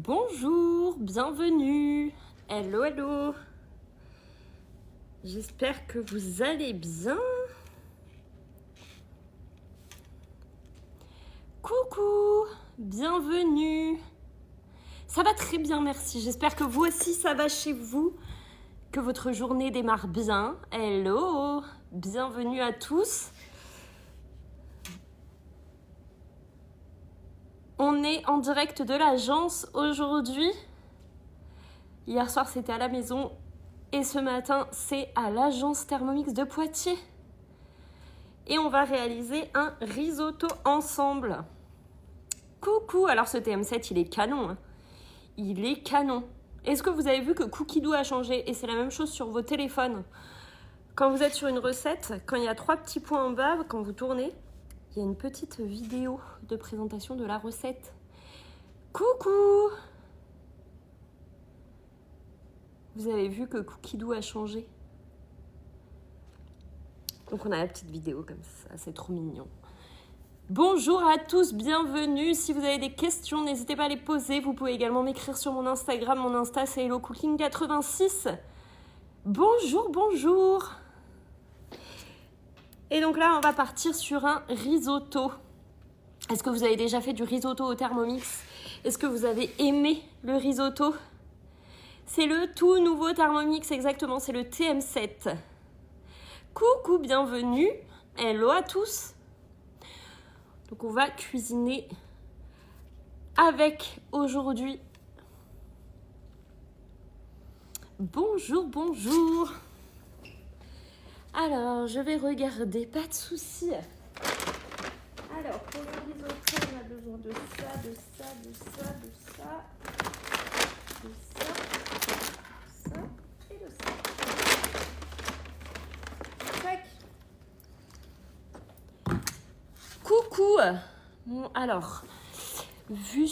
Bonjour, bienvenue. Hello, hello. J'espère que vous allez bien. Coucou, bienvenue. Ça va très bien, merci. J'espère que vous aussi, ça va chez vous, que votre journée démarre bien. Hello, bienvenue à tous. On est en direct de l'agence aujourd'hui. Hier soir, c'était à la maison. Et ce matin, c'est à l'agence Thermomix de Poitiers. Et on va réaliser un risotto ensemble. Coucou, alors ce TM7, il est canon. Hein. Il est canon. Est-ce que vous avez vu que Cookidoo a changé? Et c'est la même chose sur vos téléphones. Quand vous êtes sur une recette, quand il y a 3 petits points en bas, quand vous tournez, il y a une petite vidéo de présentation de la recette. Coucou! Vous avez vu que Cookidoo a changé? Donc on a la petite vidéo comme ça, c'est trop mignon. Bonjour à tous, bienvenue. Si vous avez des questions, n'hésitez pas à les poser. Vous pouvez également m'écrire sur mon Instagram. Mon Insta, c'est HelloCooking86. Bonjour, bonjour. Et donc là, on va partir sur un risotto. Est-ce que vous avez déjà fait du risotto au Thermomix? Est-ce que vous avez aimé le risotto? C'est le tout nouveau Thermomix, exactement, c'est le TM7. Coucou, bienvenue. Hello à tous. Donc on va cuisiner avec aujourd'hui. Bonjour, bonjour. Alors, je vais regarder, pas de souci. Alors, pour le risotto, on a besoin de ça, de ça, de ça, de ça, de ça et de ça. Tac. Coucou. Bon, alors, vu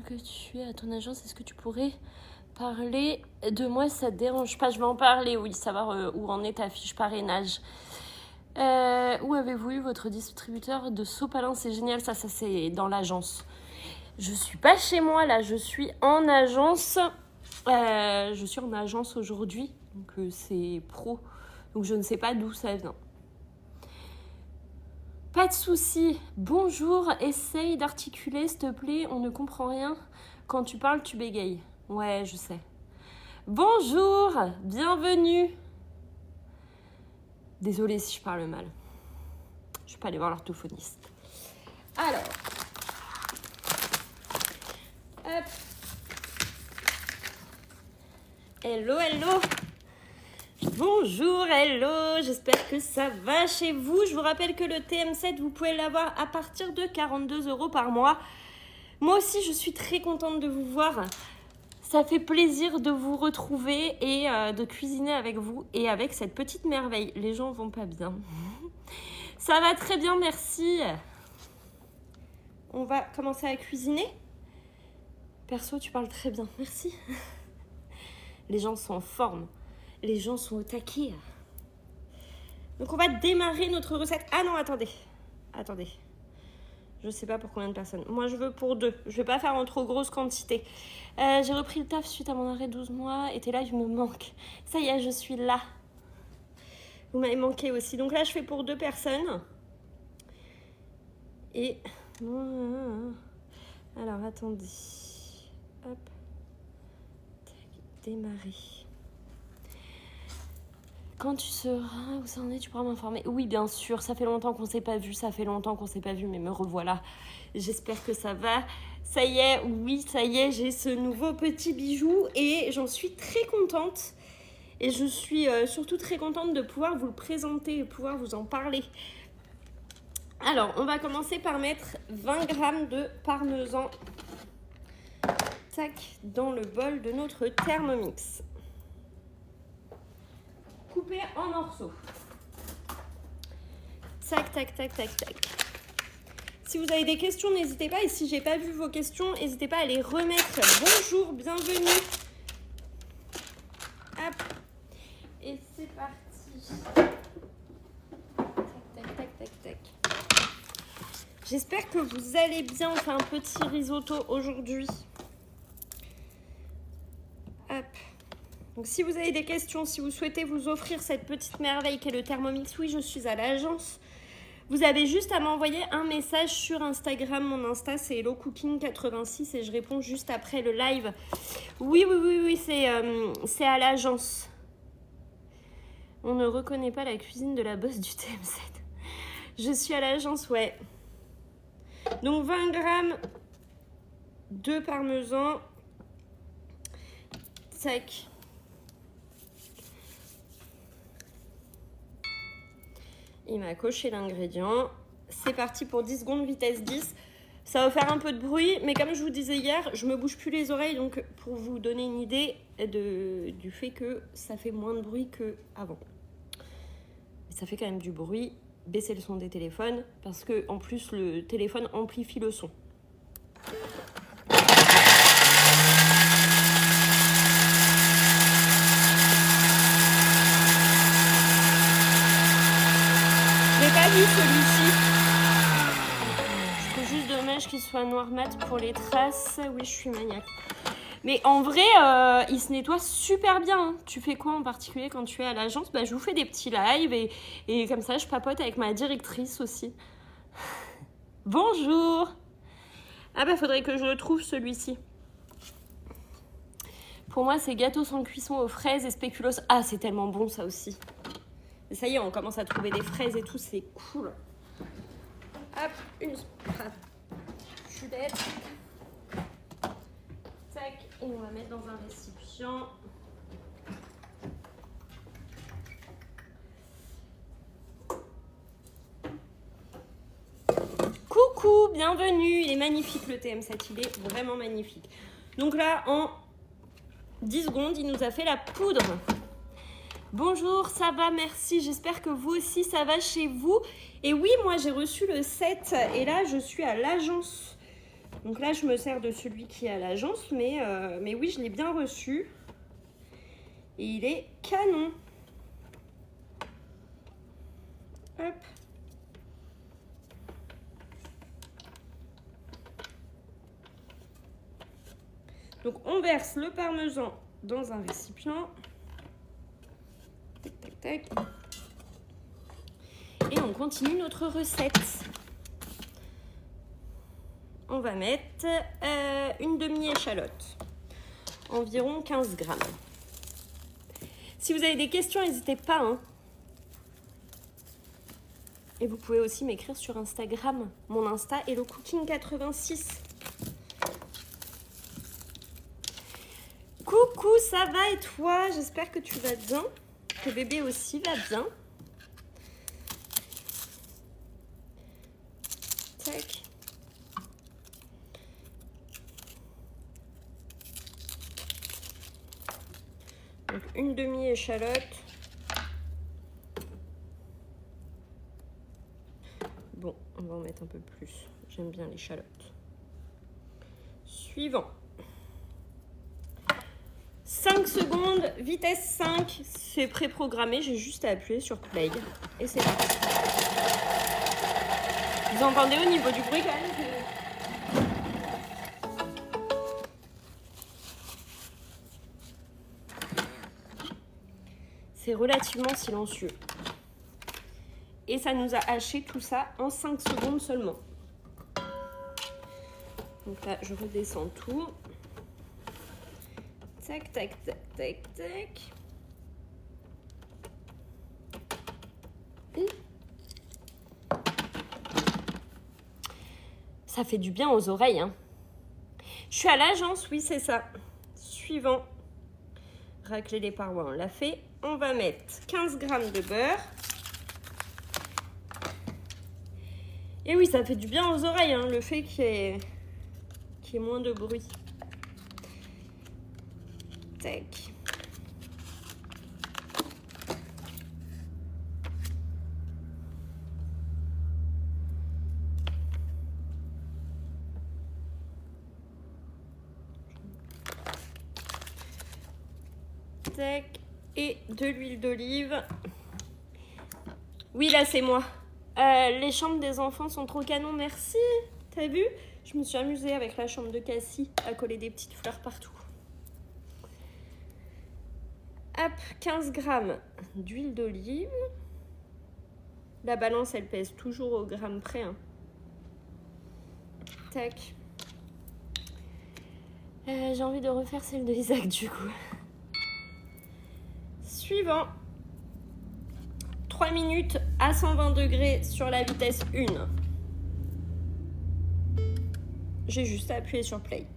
que tu es à ton agence, est-ce que tu pourrais parler de moi? Ça te dérange pas? Je vais en parler, oui, savoir où en est ta fiche parrainage. Où avez-vous eu votre distributeur de sopalin? C'est génial, ça c'est dans l'agence. Je suis pas chez moi là, je suis en agence. Je suis en agence aujourd'hui, donc c'est pro. Donc je ne sais pas d'où ça vient. Pas de souci. Bonjour, essaye d'articuler s'il te plaît, on ne comprend rien. Quand tu parles, tu bégayes. Ouais, je sais. Bonjour, bienvenue. Désolée si je parle mal. Je vais pas aller voir l'orthophoniste. Alors, hop. Hello, hello. Bonjour, hello. J'espère que ça va chez vous. Je vous rappelle que le TM7, vous pouvez l'avoir à partir de 42 € par mois. Moi aussi, je suis très contente de vous voir. Ça fait plaisir de vous retrouver et de cuisiner avec vous et avec cette petite merveille. Les gens vont pas bien. Ça va très bien, merci. On va commencer à cuisiner. Perso, tu parles très bien, merci. Les gens sont en forme. Les gens sont au taquet. Donc on va démarrer notre recette. Ah non, attendez. Attendez. Je sais pas pour combien de personnes. Moi, je veux pour 2. Je vais pas faire en trop grosse quantité. J'ai repris le taf suite à mon arrêt 12 mois. Et t'es là, je me manque. Ça y est, je suis là. Vous m'avez manqué aussi. Donc là, je fais pour 2 personnes. Et... Alors, attendez. Hop. Démarrer. Quand tu seras où ça en est, tu pourras m'informer. Oui, bien sûr, ça fait longtemps qu'on ne s'est pas vu, mais me revoilà. J'espère que ça va. Ça y est, oui, ça y est, j'ai ce nouveau petit bijou et j'en suis très contente. Et je suis surtout très contente de pouvoir vous le présenter et pouvoir vous en parler. Alors, on va commencer par mettre 20 g de parmesan. Tac, dans le bol de notre Thermomix. Coupé en morceaux. Tac, tac, tac, tac, tac. Si vous avez des questions, n'hésitez pas. Et si j'ai pas vu vos questions, n'hésitez pas à les remettre. Bonjour, bienvenue. Hop. Et c'est parti. Tac, tac, tac, tac, tac. J'espère que vous allez bien. On fait un petit risotto aujourd'hui. Hop. Donc si vous avez des questions, si vous souhaitez vous offrir cette petite merveille qu'est le Thermomix, oui, je suis à l'agence. Vous avez juste à m'envoyer un message sur Instagram. Mon Insta, c'est HelloCooking86 et je réponds juste après le live. Oui, c'est à l'agence. On ne reconnaît pas la cuisine de la boss du TM7. Je suis à l'agence, ouais. Donc 20 grammes de parmesan. Tac. Il m'a coché l'ingrédient. C'est parti pour 10 secondes, vitesse 10. Ça va faire un peu de bruit, mais comme je vous disais hier, je me bouge plus les oreilles, donc pour vous donner une idée du fait que ça fait moins de bruit qu'avant. Ça fait quand même du bruit. Baissez le son des téléphones, parce que en plus le téléphone amplifie le son. Pas vu celui-ci. Je trouve juste dommage qu'il soit noir mat pour les traces. Oui, je suis maniaque. Mais en vrai, il se nettoie super bien. Hein. Tu fais quoi en particulier quand tu es à l'agence? Bah, je vous fais des petits lives et comme ça, je papote avec ma directrice aussi. Bonjour. Ah bah, faudrait que je le trouve celui-ci. Pour moi, c'est gâteau sans cuisson aux fraises et spéculoos. Ah, c'est tellement bon ça aussi. Ça y est, on commence à trouver des fraises et tout, c'est cool. Hop, une spatulette. Tac, et on va mettre dans un récipient. Coucou, bienvenue. Il est magnifique le TM7, il est vraiment magnifique. Donc là, en 10 secondes, il nous a fait la poudre. Bonjour, ça va, merci. J'espère que vous aussi, ça va chez vous. Et oui, moi, j'ai reçu le 7 et là, je suis à l'agence. Donc là, je me sers de celui qui est à l'agence, mais oui, je l'ai bien reçu. Et il est canon. Hop. Donc, on verse le parmesan dans un récipient. Tac, tac, tac. Et on continue notre recette. On va mettre une demi-échalote, environ 15 grammes. Si vous avez des questions, n'hésitez pas. Hein. Et vous pouvez aussi m'écrire sur Instagram. Mon Insta est HelloCooking86. Coucou, ça va et toi? J'espère que tu vas bien. Que bébé aussi va bien. Tac. Donc une demi-échalote. Bon, on va en mettre un peu plus. J'aime bien l'échalote. Suivant. 5 secondes, vitesse 5, c'est préprogrammé, j'ai juste à appuyer sur play et c'est parti. Vous entendez au niveau du bruit quand même c'est relativement silencieux. Et ça nous a haché tout ça en 5 secondes seulement. Donc là, je redescends tout. Tac, tac, tac, tac, tac. Ça fait du bien aux oreilles. Hein. Je suis à l'agence, oui, c'est ça. Suivant. Racler les parois, on l'a fait. On va mettre 15 grammes de beurre. Et oui, ça fait du bien aux oreilles, hein, le fait qu'il y ait moins de bruit. Tac. Tac. Et de l'huile d'olive. Oui, là, c'est moi. Les chambres des enfants sont trop canons, merci. T'as vu? Je me suis amusée avec la chambre de Cassie à coller des petites fleurs partout. Hop, 15 grammes d'huile d'olive. La balance, elle pèse toujours au gramme près. Hein. Tac. J'ai envie de refaire celle de Isaac du coup. Suivant. 3 minutes à 120 degrés sur la vitesse 1. J'ai juste à appuyer sur play.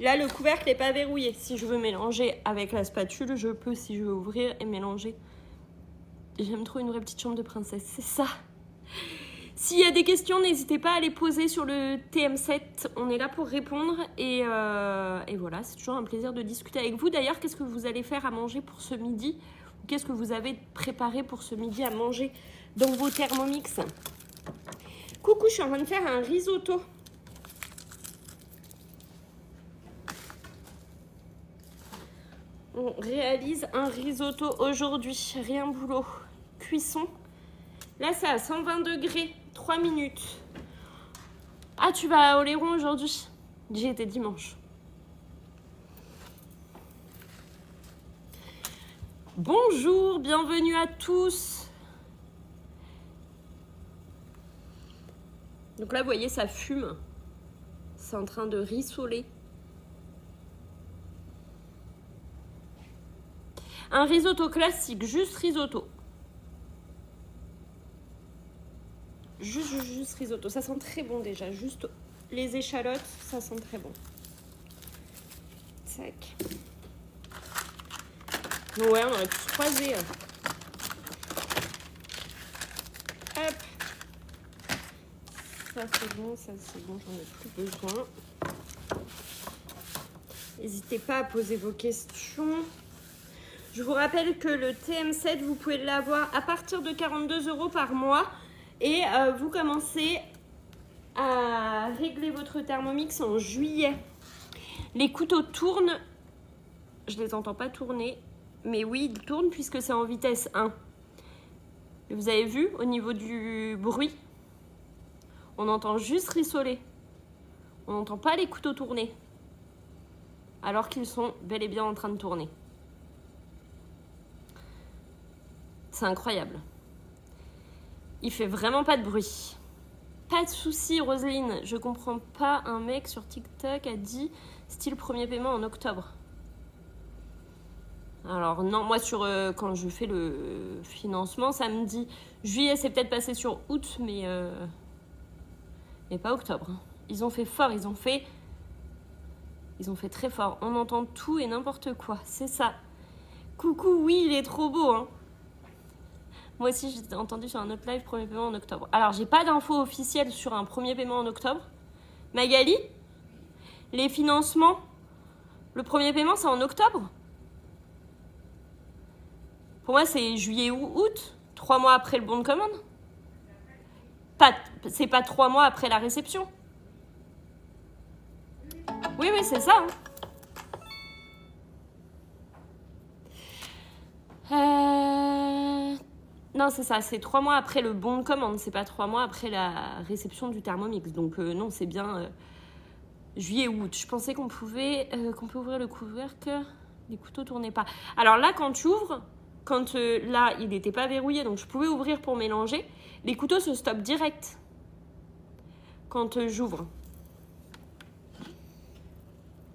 Là, le couvercle n'est pas verrouillé. Si je veux mélanger avec la spatule, je peux. Si je veux ouvrir et mélanger. J'aime trop une vraie petite chambre de princesse, c'est ça. S'il y a des questions, n'hésitez pas à les poser sur le TM7. On est là pour répondre. Et voilà, c'est toujours un plaisir de discuter avec vous. D'ailleurs, qu'est-ce que vous allez faire à manger pour ce midi? Ou qu'est-ce que vous avez préparé pour ce midi à manger dans vos Thermomix? Coucou, je suis en train de faire un risotto. On réalise un risotto aujourd'hui. Rien boulot. Cuisson. Là, c'est à 120 degrés. 3 minutes. Ah, tu vas à Oléron aujourd'hui? J'y étais dimanche. Bonjour, bienvenue à tous. Donc là, vous voyez, ça fume. C'est en train de rissoler. Un risotto classique, juste risotto. Juste risotto. Ça sent très bon déjà. Juste les échalotes, ça sent très bon. Tac. Bon, ouais, on aurait pu se croiser. Hop. Ça c'est bon, j'en ai plus besoin. N'hésitez pas à poser vos questions. Je vous rappelle que le TM7, vous pouvez l'avoir à partir de 42 € par mois. Et vous commencez à régler votre Thermomix en juillet. Les couteaux tournent. Je les entends pas tourner. Mais oui, ils tournent puisque c'est en vitesse 1. Et vous avez vu, au niveau du bruit, on entend juste rissoler. On n'entend pas les couteaux tourner. Alors qu'ils sont bel et bien en train de tourner. C'est incroyable. Il fait vraiment pas de bruit. Pas de souci, Roselyne. Je comprends pas. Un mec sur TikTok a dit style premier paiement en octobre. Alors non, moi quand je fais le financement, ça me dit juillet, c'est peut-être passé sur août, mais pas octobre. Ils ont fait fort, ils ont fait très fort. On entend tout et n'importe quoi, c'est ça. Coucou, oui, il est trop beau, hein. Moi aussi, j'ai entendu sur un autre live premier paiement en octobre. Alors, j'ai pas d'infos officielles sur un premier paiement en octobre. Magali, les financements, le premier paiement, c'est en octobre? Pour moi, c'est juillet ou août, 3 mois après le bon de commande. C'est pas 3 mois après la réception. Oui, c'est ça. Hein. Non, c'est ça, c'est 3 mois après le bon de commande, c'est pas 3 mois après la réception du Thermomix. Donc non, c'est bien juillet ou août. Je pensais qu'on pouvait ouvrir le couvercle, les couteaux tournaient pas. Alors là, quand tu ouvres, là, il n'était pas verrouillé, donc je pouvais ouvrir pour mélanger, les couteaux se stoppent direct quand j'ouvre.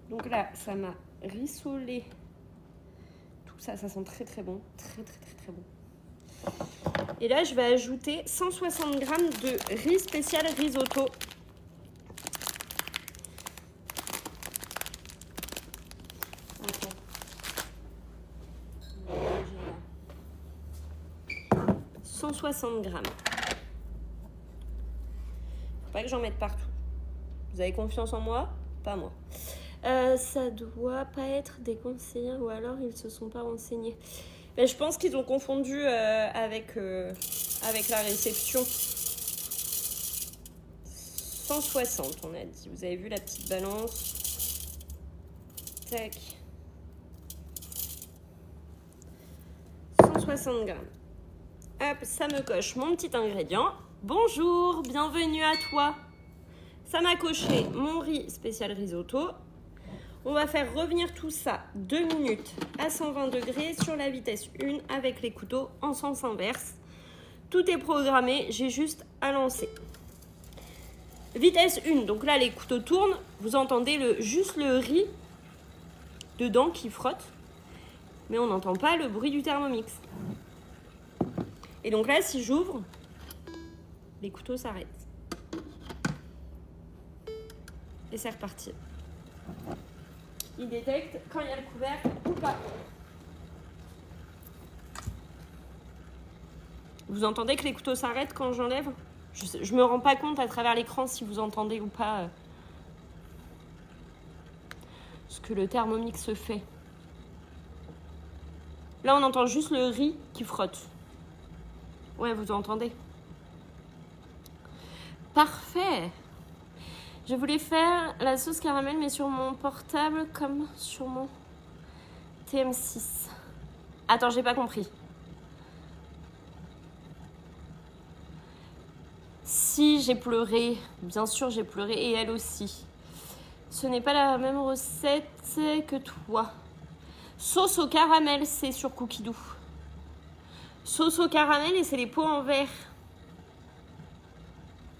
Donc là, ça m'a rissolé. Tout ça, ça sent très très bon. Très bon. Et là, je vais ajouter 160 g de riz spécial risotto. Okay. 160 g. Faut pas que j'en mette partout. Vous avez confiance en moi? Pas moi. Ça doit pas être des conseillers ou alors ils se sont pas renseignés. Mais je pense qu'ils ont confondu avec la réception. 160 on a dit. Vous avez vu la petite balance. Tac. 160 g. Hop, ça me coche mon petit ingrédient. Bonjour, bienvenue à toi. Ça m'a coché mon riz spécial risotto. On va faire revenir tout ça 2 minutes à 120 degrés sur la vitesse 1 avec les couteaux en sens inverse. Tout est programmé, j'ai juste à lancer. Vitesse 1, donc là les couteaux tournent, vous entendez juste le riz dedans qui frotte, mais on n'entend pas le bruit du Thermomix. Et donc là, si j'ouvre, les couteaux s'arrêtent. Et c'est reparti. Il détecte quand il y a le couvercle ou pas. Vous entendez que les couteaux s'arrêtent quand j'enlève ? Je me rends pas compte à travers l'écran si vous entendez ou pas ce que le Thermomix fait. Là, on entend juste le riz qui frotte. Ouais, vous entendez. Parfait. Je voulais faire la sauce caramel, mais sur mon portable comme sur mon TM6. Attends, j'ai pas compris. Si, j'ai pleuré. Bien sûr, j'ai pleuré. Et elle aussi. Ce n'est pas la même recette que toi. Sauce au caramel, c'est sur Cookidoo. Sauce au caramel et c'est les pots en verre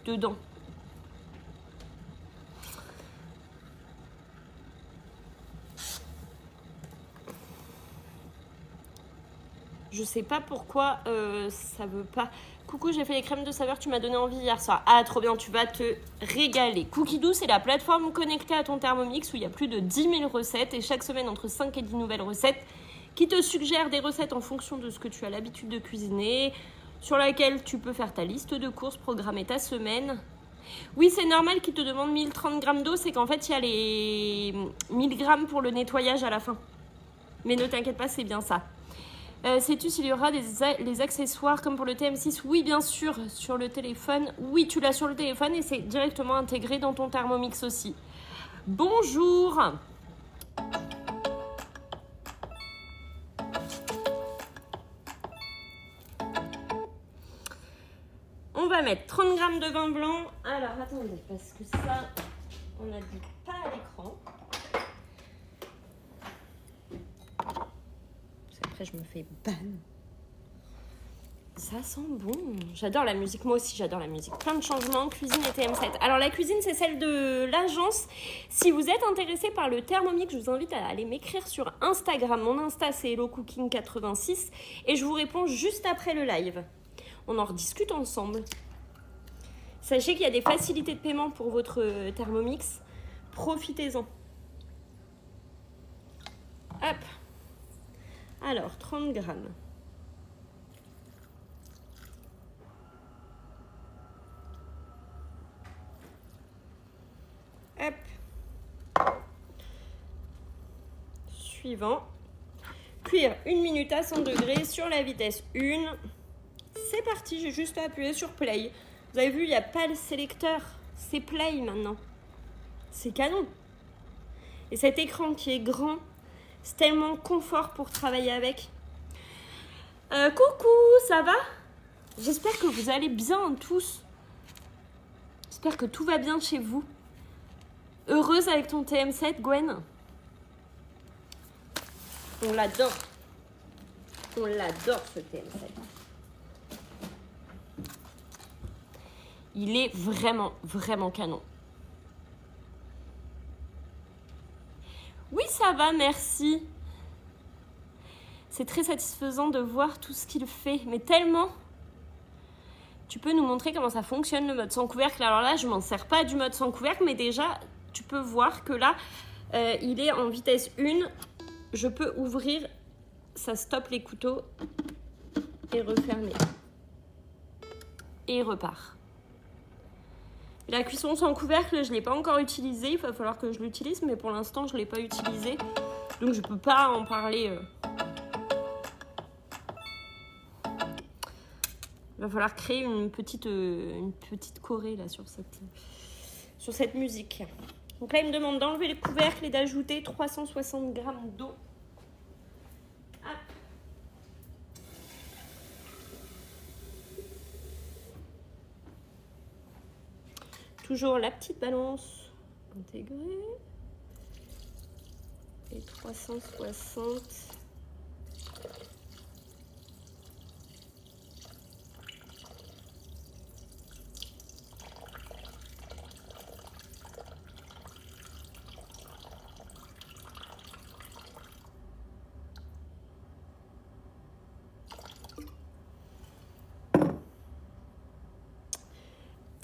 dedans. Je sais pas pourquoi ça veut pas. Coucou, j'ai fait les crèmes de saveur, tu m'as donné envie hier soir. Ah, trop bien, tu vas te régaler. Cookidoo, c'est la plateforme connectée à ton Thermomix où il y a plus de 10 000 recettes et chaque semaine entre 5 et 10 nouvelles recettes qui te suggèrent des recettes en fonction de ce que tu as l'habitude de cuisiner, sur laquelle tu peux faire ta liste de courses, programmer ta semaine. Oui, c'est normal qu'ils te demandent 1030 grammes d'eau, c'est qu'en fait, il y a les 1000 grammes pour le nettoyage à la fin. Mais ne t'inquiète pas, c'est bien ça. Sais-tu s'il y aura les accessoires comme pour le TM6? Oui, bien sûr, sur le téléphone. Oui, tu l'as sur le téléphone et c'est directement intégré dans ton Thermomix aussi. Bonjour. On va mettre 30 grammes de vin blanc. Alors, attendez, parce que ça, on n'a dit pas à l'écran. Après, je me fais ban. Ça sent bon. J'adore la musique. Moi aussi, j'adore la musique. Plein de changements. Cuisine et TM7. Alors, la cuisine, c'est celle de l'agence. Si vous êtes intéressé par le Thermomix, je vous invite à aller m'écrire sur Instagram. Mon Insta, c'est HelloCooking86. Et je vous réponds juste après le live. On en rediscute ensemble. Sachez qu'il y a des facilités de paiement pour votre Thermomix. Profitez-en. Hop. Alors, 30 grammes. Hop. Suivant. Cuire 1 minute à 100 degrés sur la vitesse 1. C'est parti, j'ai juste à appuyer sur play. Vous avez vu, il n'y a pas le sélecteur. C'est play maintenant. C'est canon. Et cet écran qui est grand, c'est tellement confort pour travailler avec. Coucou, ça va? J'espère que vous allez bien tous. J'espère que tout va bien chez vous. Heureuse avec ton TM7, Gwen? On l'adore. On l'adore, ce TM7. Il est vraiment, vraiment canon. Oui, ça va, merci. C'est très satisfaisant de voir tout ce qu'il fait, mais tellement. Tu peux nous montrer comment ça fonctionne, le mode sans couvercle? Alors là, je ne m'en sers pas du mode sans couvercle, mais déjà, tu peux voir que là, il est en vitesse 1. Je peux ouvrir, ça stoppe les couteaux et refermer. Et il repart. La cuisson sans couvercle, je ne l'ai pas encore utilisée. Il va falloir que je l'utilise, mais pour l'instant, je ne l'ai pas utilisée. Donc, je ne peux pas en parler. Il va falloir créer une petite choré là, sur cette musique. Donc là, il me demande d'enlever le couvercle et d'ajouter 360 grammes d'eau. Hop. Toujours la petite balance intégrée. Et 360.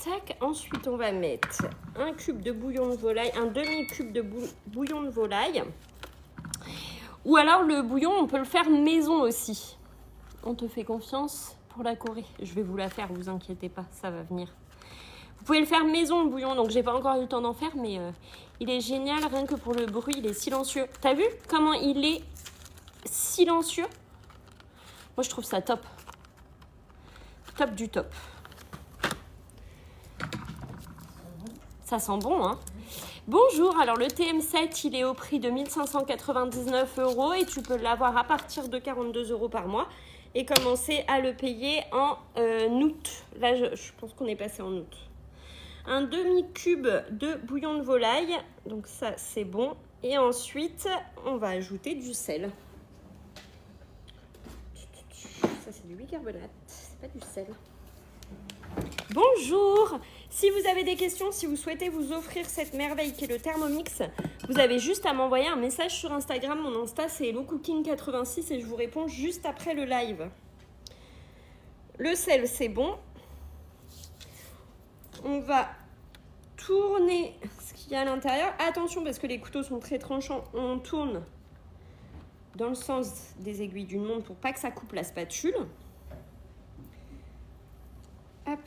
Tac, ensuite on va mettre un cube de bouillon de volaille, un demi-cube de bouillon de volaille. Ou alors le bouillon, on peut le faire maison aussi. On te fait confiance pour la Corée. Je vais vous la faire, vous inquiétez pas, ça va venir. Vous pouvez le faire maison le bouillon, donc j'ai pas encore eu le temps d'en faire, mais il est génial, rien que pour le bruit, il est silencieux. T'as vu comment il est silencieux? Moi je trouve ça top. Top du top. Ça sent bon, hein? Bonjour, alors le TM7, il est au prix de 1599 € et tu peux l'avoir à partir de 42 € par mois et commencer à le payer en août. Là, je pense qu'on est passé en août. Un demi-cube de bouillon de volaille, donc ça, c'est bon. Et ensuite, on va ajouter du sel. Ça, c'est du bicarbonate, c'est pas du sel. Bonjour! Si vous avez des questions, si vous souhaitez vous offrir cette merveille qui est le Thermomix, vous avez juste à m'envoyer un message sur Instagram. Mon Insta, c'est HelloCooking86 et je vous réponds juste après le live. Le sel, c'est bon. On va tourner ce qu'il y a à l'intérieur. Attention, parce que les couteaux sont très tranchants, on tourne dans le sens des aiguilles d'une montre pour pas que ça coupe la spatule. Hop.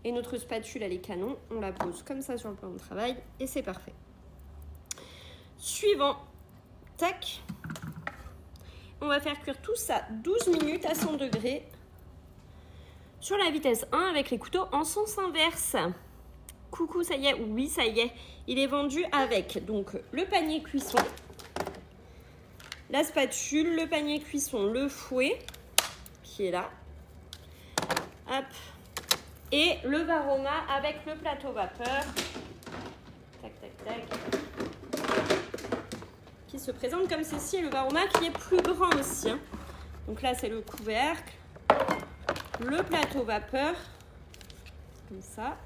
Et notre spatule, elle est canon. On la pose comme ça sur le plan de travail et c'est parfait. Suivant. Tac. On va faire cuire tout ça 12 minutes à 100 degrés sur la vitesse 1 avec les couteaux en sens inverse. Coucou, ça y est. Oui, ça y est. Il est vendu avec donc le panier cuisson, la spatule, le panier cuisson, le fouet qui est là. Hop. Et le Varoma avec le plateau vapeur. Tac, tac, tac. Qui se présente comme ceci. Et le Varoma qui est plus grand aussi. Hein. Donc là, c'est le couvercle. Le plateau vapeur. Comme ça.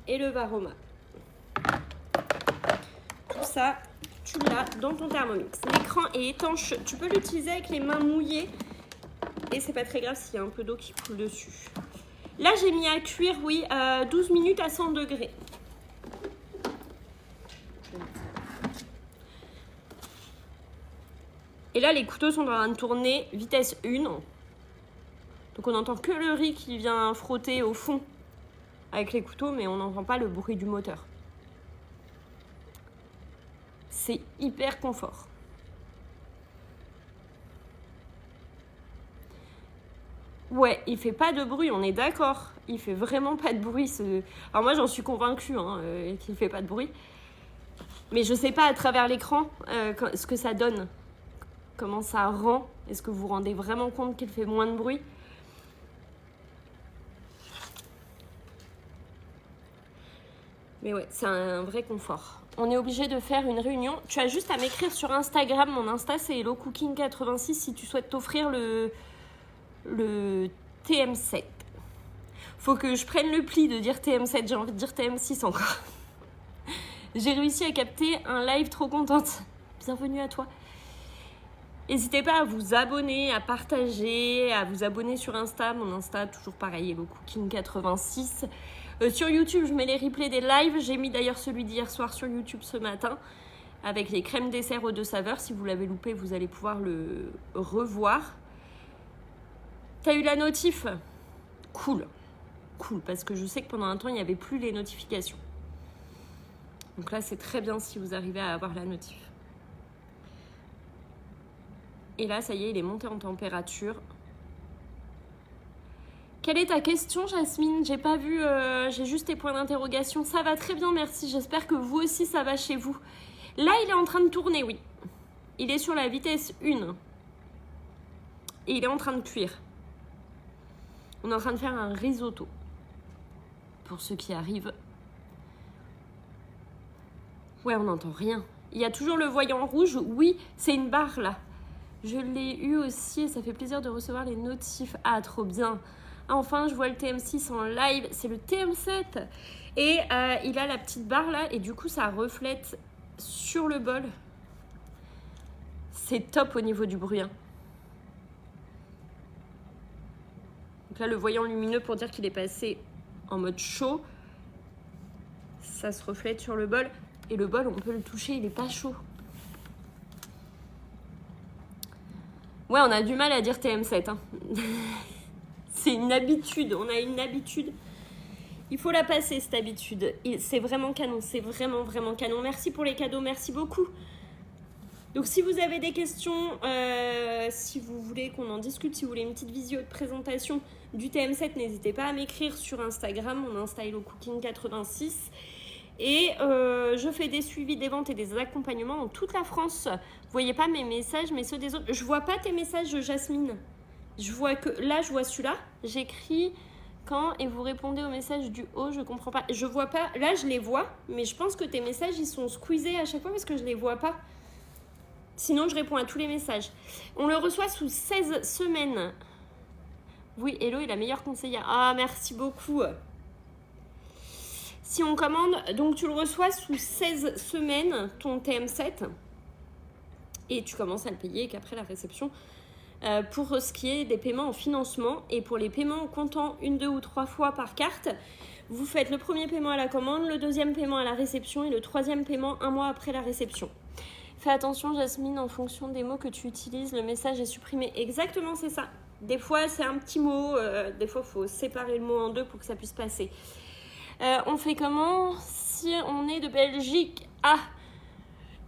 Et le Varoma. Tout ça, tu l'as dans ton Thermomix. L'écran est étanche. Tu peux l'utiliser avec les mains mouillées. Et c'est pas très grave s'il y a un peu d'eau qui coule dessus. Là, j'ai mis à cuire, oui, 12 minutes à 100 degrés. Et là, les couteaux sont en train de tourner vitesse 1. Donc, on n'entend que le riz qui vient frotter au fond avec les couteaux, mais on n'entend pas le bruit du moteur. C'est hyper confort. Ouais, il fait pas de bruit, on est d'accord. Il fait vraiment pas de bruit. Alors moi, j'en suis convaincue qu'il fait pas de bruit. Mais je sais pas à travers l'écran ce que ça donne. Comment ça rend. Est-ce que vous vous rendez vraiment compte qu'il fait moins de bruit? Mais ouais, c'est un vrai confort. On est obligé de faire une réunion. Tu as juste à m'écrire sur Instagram. Mon Insta, c'est HelloCooking86 si tu souhaites t'offrir le TM7. Faut que je prenne le pli de dire TM7, j'ai envie de dire TM6 encore. J'ai réussi à capter un live, trop contente. Bienvenue à toi. N'hésitez pas à vous abonner, à partager, à vous abonner sur Insta. Mon Insta, toujours pareil, HelloCooking86. Sur YouTube, je mets les replays des lives. J'ai mis d'ailleurs celui d'hier soir sur YouTube ce matin avec les crèmes dessert aux 2 saveurs. Si vous l'avez loupé, vous allez pouvoir le revoir. T'as eu la notif? Cool. Cool, parce que je sais que pendant un temps, il n'y avait plus les notifications. Donc là, c'est très bien si vous arrivez à avoir la notif. Et là, ça y est, il est monté en température. Quelle est ta question, Jasmine? J'ai pas vu, j'ai juste tes points d'interrogation. Ça va très bien, merci. J'espère que vous aussi, ça va chez vous. Là, il est en train de tourner, oui. Il est sur la vitesse 1. Et il est en train de cuire. On est en train de faire un risotto. pour ceux qui arrivent. Ouais, on n'entend rien. Il y a toujours le voyant rouge. Oui, c'est une barre là. Je l'ai eu aussi et ça fait plaisir de recevoir les notifs. Ah, trop bien. Ah, enfin, je vois le TM6 en live. C'est le TM7. Et il a la petite barre là et du coup, ça reflète sur le bol. C'est top au niveau du bruit. Hein. Donc là, le voyant lumineux pour dire qu'il est passé en mode chaud. Ça se reflète sur le bol. Et le bol, on peut le toucher, il n'est pas chaud. Ouais, on a du mal à dire TM7. Hein. C'est une habitude, on a une habitude. Il faut la passer, cette habitude. C'est vraiment canon, c'est vraiment, vraiment canon. Merci pour les cadeaux, merci beaucoup. Donc, si vous avez des questions, si vous voulez qu'on en discute, si vous voulez une petite visio de présentation du TM7, n'hésitez pas à m'écrire sur Instagram, mon Insta HelloCooking86. Et je fais des suivis des ventes et des accompagnements dans toute la France. Vous voyez pas mes messages, mais ceux des autres. Je vois pas tes messages, Jasmine. Je vois que là, je vois celui-là. J'écris quand et vous répondez aux messages du haut. Je comprends pas. Je vois pas. Là, je les vois, mais je pense que tes messages, ils sont squeezés à chaque fois parce que je les vois pas. Sinon, je réponds à tous les messages. On le reçoit sous 16 semaines. Oui, Hello est la meilleure conseillère. Ah, merci beaucoup. Si on commande, donc tu le reçois sous 16 semaines, ton TM7, et tu commences à le payer qu'après la réception, pour ce qui est des paiements en financement, et pour les paiements en comptant 1, 2 ou 3 fois par carte, vous faites le premier paiement à la commande, le deuxième paiement à la réception, et le troisième paiement 1 mois après la réception. Fais attention, Jasmine, en fonction des mots que tu utilises, le message est supprimé. Exactement, c'est ça. Des fois, c'est un petit mot, des fois, il faut séparer le mot en deux pour que ça puisse passer. On fait comment si on est de Belgique? Ah,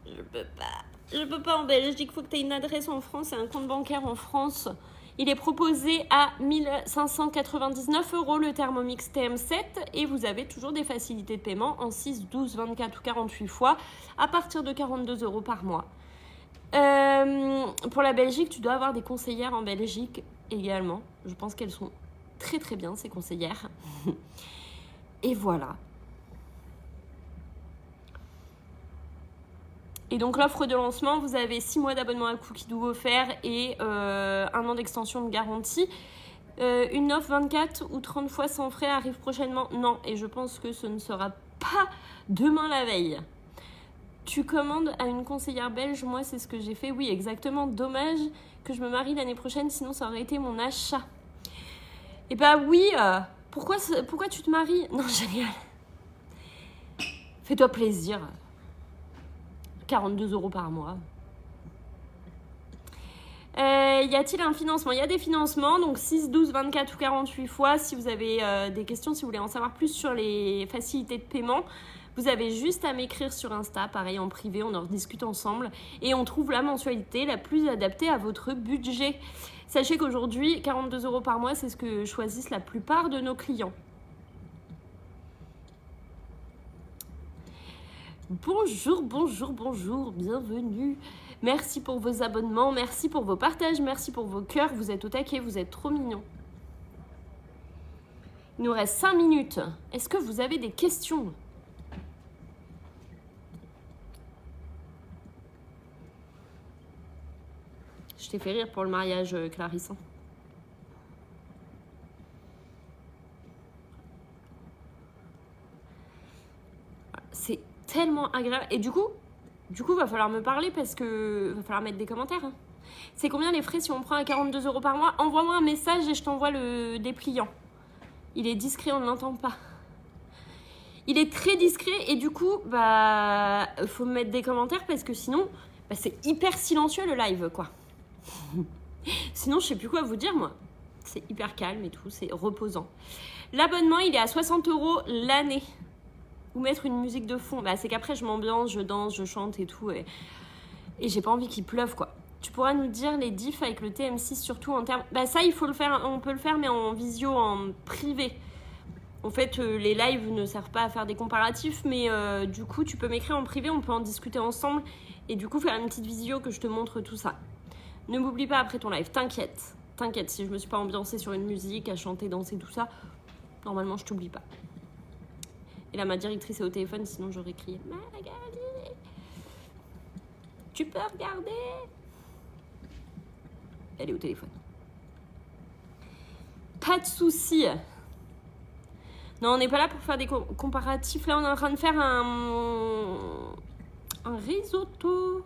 je peux pas en Belgique. Il faut que tu aies une adresse en France et un compte bancaire en France. Il est proposé à 1 599 € le Thermomix TM7 et vous avez toujours des facilités de paiement en 6, 12, 24 ou 48 fois à partir de 42 € par mois. Pour la Belgique, tu dois avoir des conseillères en Belgique également. Je pense qu'elles sont très très bien, ces conseillères. Et voilà. Et donc l'offre de lancement, vous avez 6 mois d'abonnement à Cookidoo offert et 1 an d'extension de garantie. Une offre 24 ou 30 fois sans frais arrive prochainement. Non, et je pense que ce ne sera pas demain la veille. Tu commandes à une conseillère belge, moi c'est ce que j'ai fait. Oui, exactement. Dommage que je me marie l'année prochaine, sinon ça aurait été mon achat. Et bah oui, pourquoi tu te maries? Non, génial. Fais-toi plaisir. 42 € par mois. Y a-t-il un financement? Il y a des financements, donc 6, 12, 24 ou 48 fois. Si vous avez des questions, si vous voulez en savoir plus sur les facilités de paiement, vous avez juste à m'écrire sur Insta, pareil en privé, on en rediscute ensemble et on trouve la mensualité la plus adaptée à votre budget. Sachez qu'aujourd'hui, 42 € par mois, c'est ce que choisissent la plupart de nos clients. Bonjour, bonjour, bonjour, bienvenue. Merci pour vos abonnements, merci pour vos partages, merci pour vos cœurs. Vous êtes au taquet, vous êtes trop mignons. Il nous reste 5 minutes. Est-ce que vous avez des questions ? Je t'ai fait rire pour le mariage, Clarisse. C'est tellement agréable. Et du coup, va falloir me parler parce que va falloir mettre des commentaires. Hein. C'est combien les frais si on prend à 42 € par mois? Envoie-moi un message et je t'envoie le dépliant. Il est discret, on ne l'entend pas. Il est très discret et du coup, faut mettre des commentaires parce que sinon, c'est hyper silencieux le live, quoi. Sinon, je sais plus quoi vous dire, moi. C'est hyper calme et tout, c'est reposant. L'abonnement, il est à 60 € l'année. Ou mettre une musique de fond. C'est qu'après, je m'ambiance, je danse, je chante et tout. Et j'ai pas envie qu'il pleuve, quoi. Tu pourras nous dire les diffs avec le TM6, surtout en termes... ça, il faut le faire, on peut le faire, mais en visio, en privé. En fait, les lives ne servent pas à faire des comparatifs, mais du coup, tu peux m'écrire en privé, on peut en discuter ensemble. Et du coup, faire une petite visio que je te montre tout ça. Ne m'oublie pas après ton live, t'inquiète. T'inquiète, si je me suis pas ambiancée sur une musique, à chanter, danser, tout ça, normalement, je t'oublie pas. Et là, ma directrice est au téléphone, sinon j'aurais crié « Magali, tu peux regarder ?» Elle est au téléphone. Pas de souci. Non, on n'est pas là pour faire des comparatifs. Là, on est en train de faire un risotto.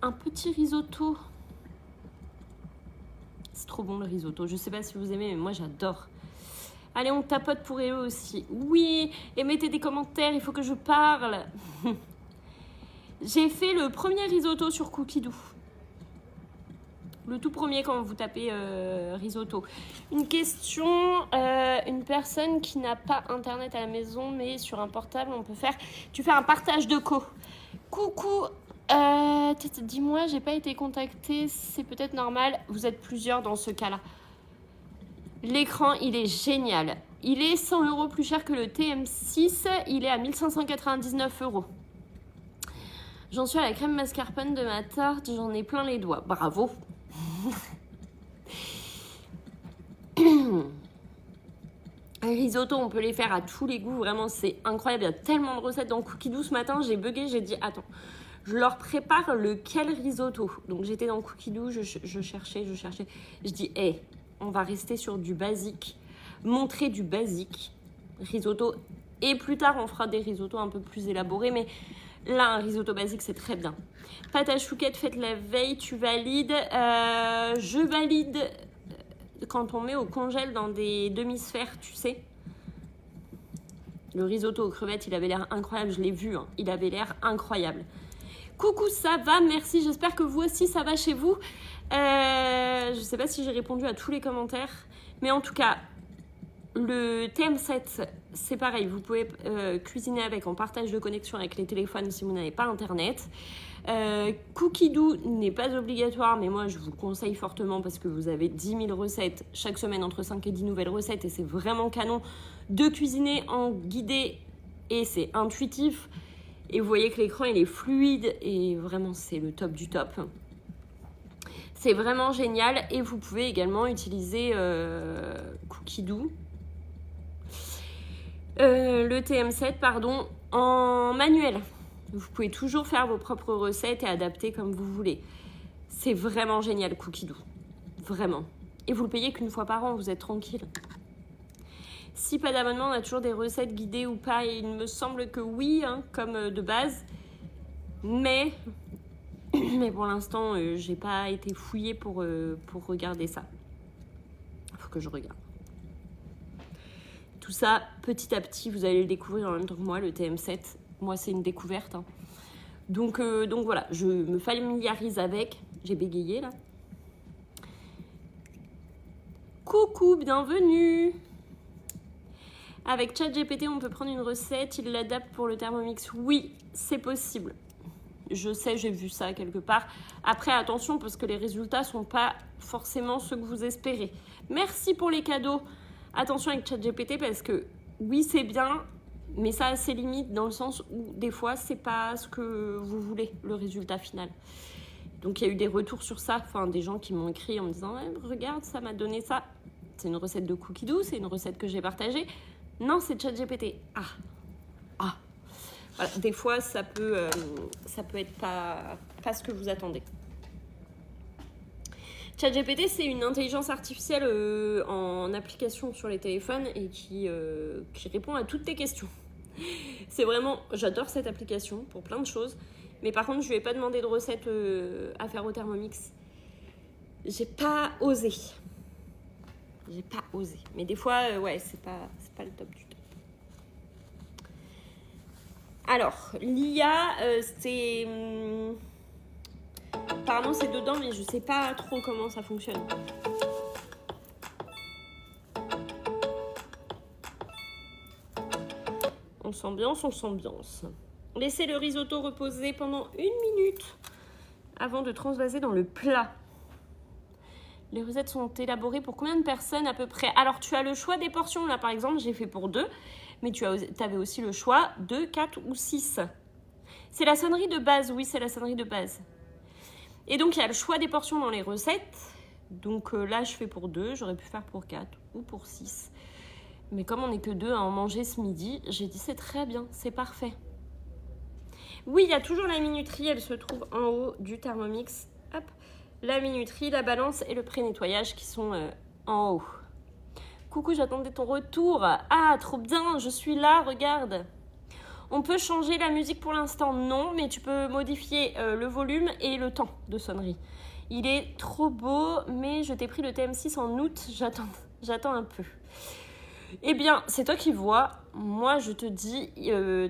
Un petit risotto. C'est trop bon le risotto. Je sais pas si vous aimez, mais moi j'adore. Allez, on tapote pour eux aussi. Oui, et mettez des commentaires, il faut que je parle. J'ai fait le premier risotto sur Cookidoo. Le tout premier quand vous tapez risotto. Une question, une personne qui n'a pas internet à la maison, mais sur un portable, on peut faire... Tu fais un partage de co. Coucou, dis-moi, j'ai pas été contactée, c'est peut-être normal. Vous êtes plusieurs dans ce cas-là. L'écran, il est génial. Il est 100 € plus cher que le TM6. Il est à 1599 €. J'en suis à la crème mascarpone de ma tarte. J'en ai plein les doigts. Bravo. Un risotto, on peut les faire à tous les goûts. Vraiment, c'est incroyable. Il y a tellement de recettes dans Cookidoo. Ce matin, j'ai bugué. J'ai dit, attends, je leur prépare lequel risotto. Donc, j'étais dans Cookidoo. Je cherchais. Je dis, hé, on va rester sur du basique. Montrer du basique. Risotto. Et plus tard, on fera des risottos un peu plus élaborés. Mais là, un risotto basique, c'est très bien. Pâte à chouquette faite la veille, tu valides. Je valide quand on met au congèle dans des demi-sphères, tu sais. Le risotto aux crevettes, il avait l'air incroyable. Je l'ai vu, hein. Il avait l'air incroyable. Coucou, ça va, merci. J'espère que vous aussi, ça va chez vous. Je ne sais pas si j'ai répondu à tous les commentaires. Mais en tout cas, le TM7, c'est pareil. Vous pouvez cuisiner avec en partage de connexion avec les téléphones si vous n'avez pas Internet. Cookidoo n'est pas obligatoire, mais moi, je vous conseille fortement parce que vous avez 10 000 recettes. Chaque semaine, entre 5 et 10 nouvelles recettes. Et c'est vraiment canon de cuisiner en guidé. Et c'est intuitif. Et vous voyez que l'écran, il est fluide. Et vraiment, c'est le top du top. C'est vraiment génial. Et vous pouvez également utiliser Cookidoo. Le TM7, pardon, en manuel. Vous pouvez toujours faire vos propres recettes et adapter comme vous voulez. C'est vraiment génial, Cookidoo. Vraiment. Et vous le payez qu'une fois par an, vous êtes tranquille. Si pas d'abonnement, on a toujours des recettes guidées ou pas. Et il me semble que oui, hein, comme de base. Mais pour l'instant, j'ai pas été fouillée pour regarder ça. Il faut que je regarde. Tout ça, petit à petit, vous allez le découvrir en même temps que moi, le TM7. Moi, c'est une découverte. Hein. Donc voilà, je me familiarise avec. J'ai bégayé, là. Coucou, bienvenue. Avec ChatGPT, on peut prendre une recette, il l'adapte pour le Thermomix. Oui, c'est possible. Je sais, j'ai vu ça quelque part. Après, attention, parce que les résultats ne sont pas forcément ceux que vous espérez. Merci pour les cadeaux. Attention avec ChatGPT parce que oui, c'est bien, mais ça a ses limites dans le sens où des fois, c'est pas ce que vous voulez, le résultat final. Donc, il y a eu des retours sur ça, enfin des gens qui m'ont écrit en me disant « Regarde, ça m'a donné ça. C'est une recette de Cookidoo, c'est une recette que j'ai partagée. Non, c'est ChatGPT. Ah. Voilà, des fois, ça peut être pas ce que vous attendez. ChatGPT, c'est une intelligence artificielle en application sur les téléphones et qui répond à toutes tes questions. C'est vraiment... J'adore cette application pour plein de choses. Mais par contre, je ne lui ai pas demandé de recette à faire au Thermomix. J'ai pas osé. Mais des fois, ouais, c'est pas le top du top. Alors, l'IA, c'est... Apparemment, c'est dedans, mais je sais pas trop comment ça fonctionne. On s'ambiance. Laissez le risotto reposer pendant 1 minute avant de transvaser dans le plat. Les recettes sont élaborées pour combien de personnes à peu près? Alors, tu as le choix des portions. Là, par exemple, j'ai fait pour 2, mais tu avais aussi le choix de 4 ou 6. C'est la sonnerie de base, oui, c'est la sonnerie de base. Et donc, il y a le choix des portions dans les recettes. Donc là, je fais pour 2, j'aurais pu faire pour 4 ou pour 6. Mais comme on n'est que deux à en manger ce midi, j'ai dit c'est très bien, c'est parfait. Oui, il y a toujours la minuterie, elle se trouve en haut du Thermomix. Hop, la minuterie, la balance et le pré-nettoyage qui sont en haut. Coucou, j'attendais ton retour. Ah, trop bien, je suis là, regarde. On peut changer la musique pour l'instant, non, mais tu peux modifier le volume et le temps de sonnerie. Il est trop beau, mais je t'ai pris le TM6 en août, j'attends un peu. Eh bien, c'est toi qui vois. Moi, je te dis,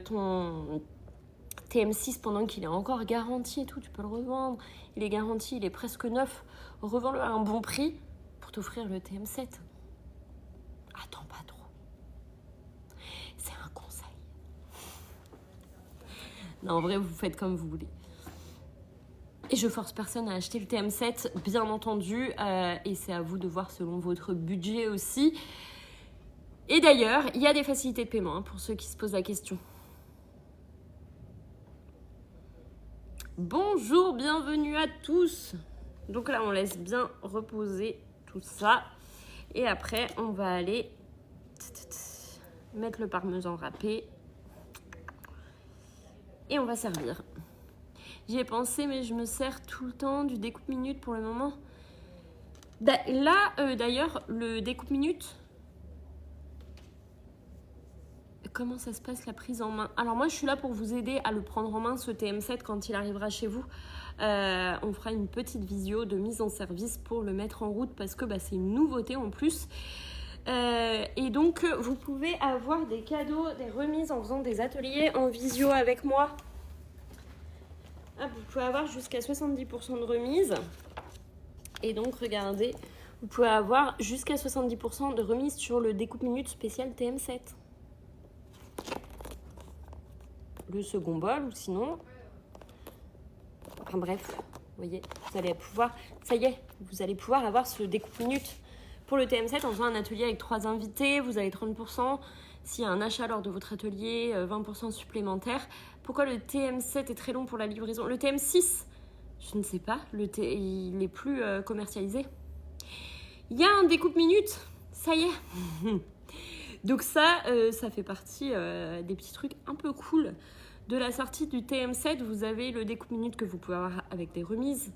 ton TM6, pendant qu'il est encore garanti et tout, tu peux le revendre. Il est garanti, il est presque neuf. Revends-le à un bon prix pour t'offrir le TM7. Attends pas trop. C'est un conseil. Non, en vrai, vous faites comme vous voulez. Et je force personne à acheter le TM7, bien entendu. Et c'est à vous de voir selon votre budget aussi. Et d'ailleurs, il y a des facilités de paiement pour ceux qui se posent la question. Bonjour, bienvenue à tous. Donc là, on laisse bien reposer tout ça. Et après, on va aller mettre le parmesan râpé. Et on va servir. J'y ai pensé, mais je me sers tout le temps du découpe-minute pour le moment. Là, d'ailleurs, le découpe-minute... Comment ça se passe la prise en main? Alors moi je suis là pour vous aider à le prendre en main ce TM7 quand il arrivera chez vous. On fera une petite visio de mise en service pour le mettre en route parce que c'est une nouveauté en plus. Et donc vous pouvez avoir des cadeaux, des remises en faisant des ateliers en visio avec moi. Vous pouvez avoir jusqu'à 70% de remise. Et donc regardez, vous pouvez avoir jusqu'à 70% de remise sur le découpe-minute spécial TM7. Le second bol ou sinon, enfin bref, vous voyez, vous allez pouvoir, ça y est, vous allez pouvoir avoir ce découpe-minute pour le TM7 en faisant un atelier avec 3 invités, vous avez 30%, s'il y a un achat lors de votre atelier, 20% supplémentaire. Pourquoi le TM7 est très long pour la livraison? Le TM6, je ne sais pas, il est plus commercialisé. Il y a un découpe-minute, ça y est. Donc ça fait partie des petits trucs un peu cool. De la sortie du TM7, vous avez le découpe-minute que vous pouvez avoir avec des remises.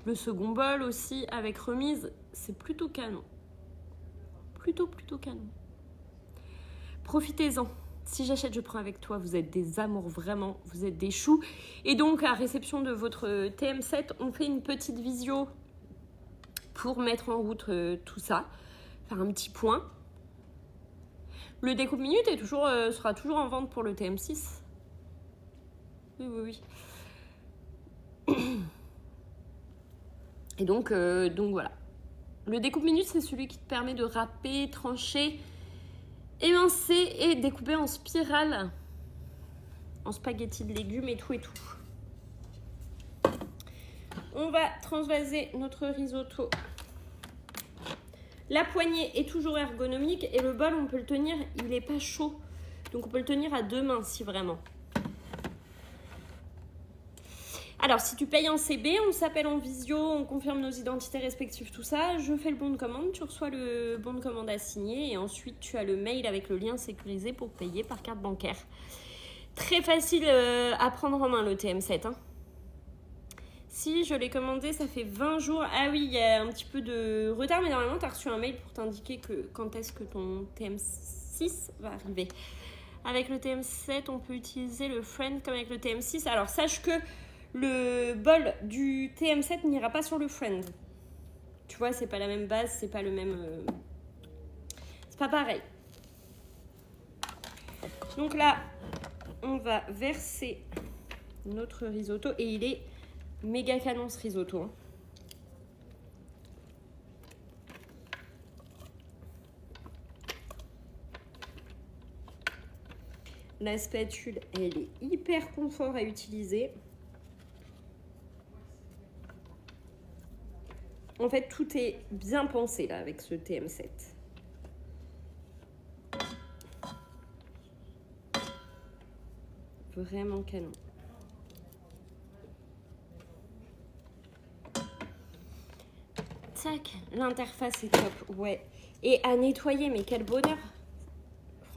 Le second bol aussi avec remise. C'est plutôt canon. Plutôt canon. Profitez-en. Si j'achète, je prends avec toi. Vous êtes des amours, vraiment. Vous êtes des choux. Et donc, à réception de votre TM7, on fait une petite visio pour mettre en route tout ça. Faire un petit point. Le découpe-minute sera toujours en vente pour le TM6. Oui. Et donc voilà. Le découpe-minute, c'est celui qui te permet de râper, trancher, émincer et découper en spirale. En spaghetti de légumes et tout. On va transvaser notre risotto. La poignée est toujours ergonomique et le bol, on peut le tenir, il n'est pas chaud. Donc on peut le tenir à 2 mains si vraiment. Alors, si tu payes en CB, on s'appelle en visio, on confirme nos identités respectives, tout ça. Je fais le bon de commande, tu reçois le bon de commande à signer et ensuite tu as le mail avec le lien sécurisé pour payer par carte bancaire. Très facile à prendre en main le TM7. Hein. Si je l'ai commandé, ça fait 20 jours. Ah oui, il y a un petit peu de retard, mais normalement, tu as reçu un mail pour t'indiquer quand est-ce que ton TM6 va arriver. Avec le TM7, on peut utiliser le Friend comme avec le TM6. Alors, sache que le bol du TM7 n'ira pas sur le Friend. Tu vois, c'est pas la même base, c'est pas le même... C'est pas pareil. Donc là, on va verser notre risotto et il est méga canon ce risotto. Hein. La spatule, elle est hyper confort à utiliser. En fait, tout est bien pensé là avec ce TM7. Vraiment canon. Tac, l'interface est top, ouais. Et à nettoyer, mais quel bonheur.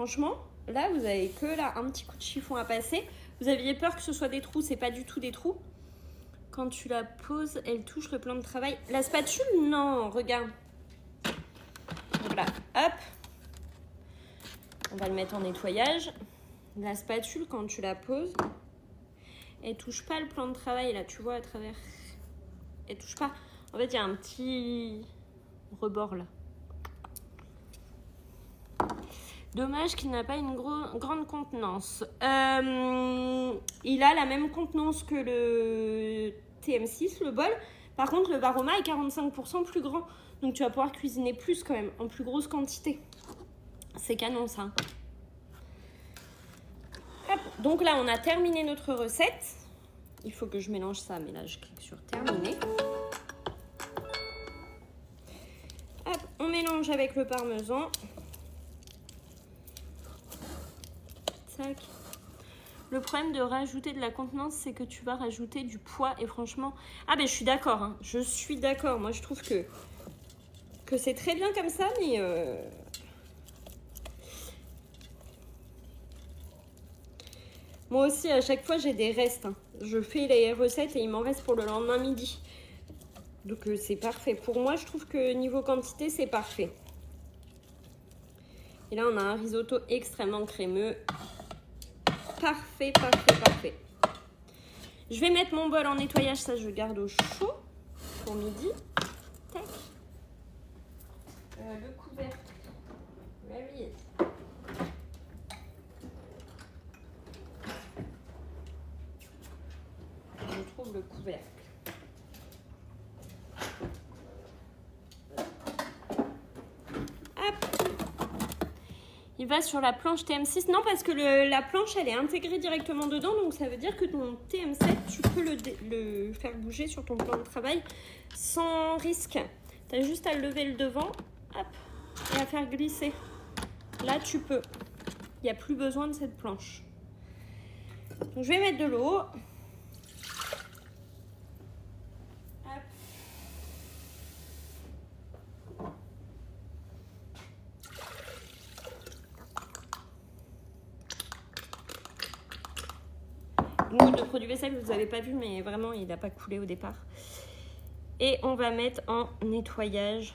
Franchement, là, vous avez que là un petit coup de chiffon à passer. Vous aviez peur que ce soit des trous, c'est pas du tout des trous. Quand tu la poses, elle touche le plan de travail. La spatule, non, regarde. Voilà, hop. On va le mettre en nettoyage. La spatule, quand tu la poses, elle touche pas le plan de travail, là, tu vois, à travers. Elle touche pas. En fait, il y a un petit rebord, là. Dommage qu'il n'a pas une grande contenance. Il a la même contenance que le TM6, le bol. Par contre, le Varoma est 45% plus grand. Donc, tu vas pouvoir cuisiner plus quand même, en plus grosse quantité. C'est canon, ça. Hop. Donc là, on a terminé notre recette. Il faut que je mélange ça, mais là, je clique sur terminer. Hop, on mélange avec le parmesan. Tac. Le problème de rajouter de la contenance, c'est que tu vas rajouter du poids. Et franchement... Ah ben, je suis d'accord. Hein. Je suis d'accord. Moi, je trouve que c'est très bien comme ça, mais... Moi aussi, à chaque fois, j'ai des restes. Hein. Je fais les recettes et il m'en reste pour le lendemain midi. Donc, c'est parfait. Pour moi, je trouve que niveau quantité, c'est parfait. Et là, on a un risotto extrêmement crémeux. Parfait, parfait, parfait. Je vais mettre mon bol en nettoyage. Ça, je garde au chaud pour midi. Tac. Le couvercle. Oui. Je trouve le couvercle. Hop. Il va sur la planche TM6. Non, parce que la planche, elle est intégrée directement dedans. Donc, ça veut dire que ton TM7, tu peux le faire bouger sur ton plan de travail sans risque. Tu as juste à lever le devant, hop, et à faire glisser. Là, tu peux. Il n'y a plus besoin de cette planche. Donc, je vais mettre de l'eau. Nous, le produit vaisselle, vous n'avez pas vu, mais vraiment, il n'a pas coulé au départ. Et on va mettre en nettoyage.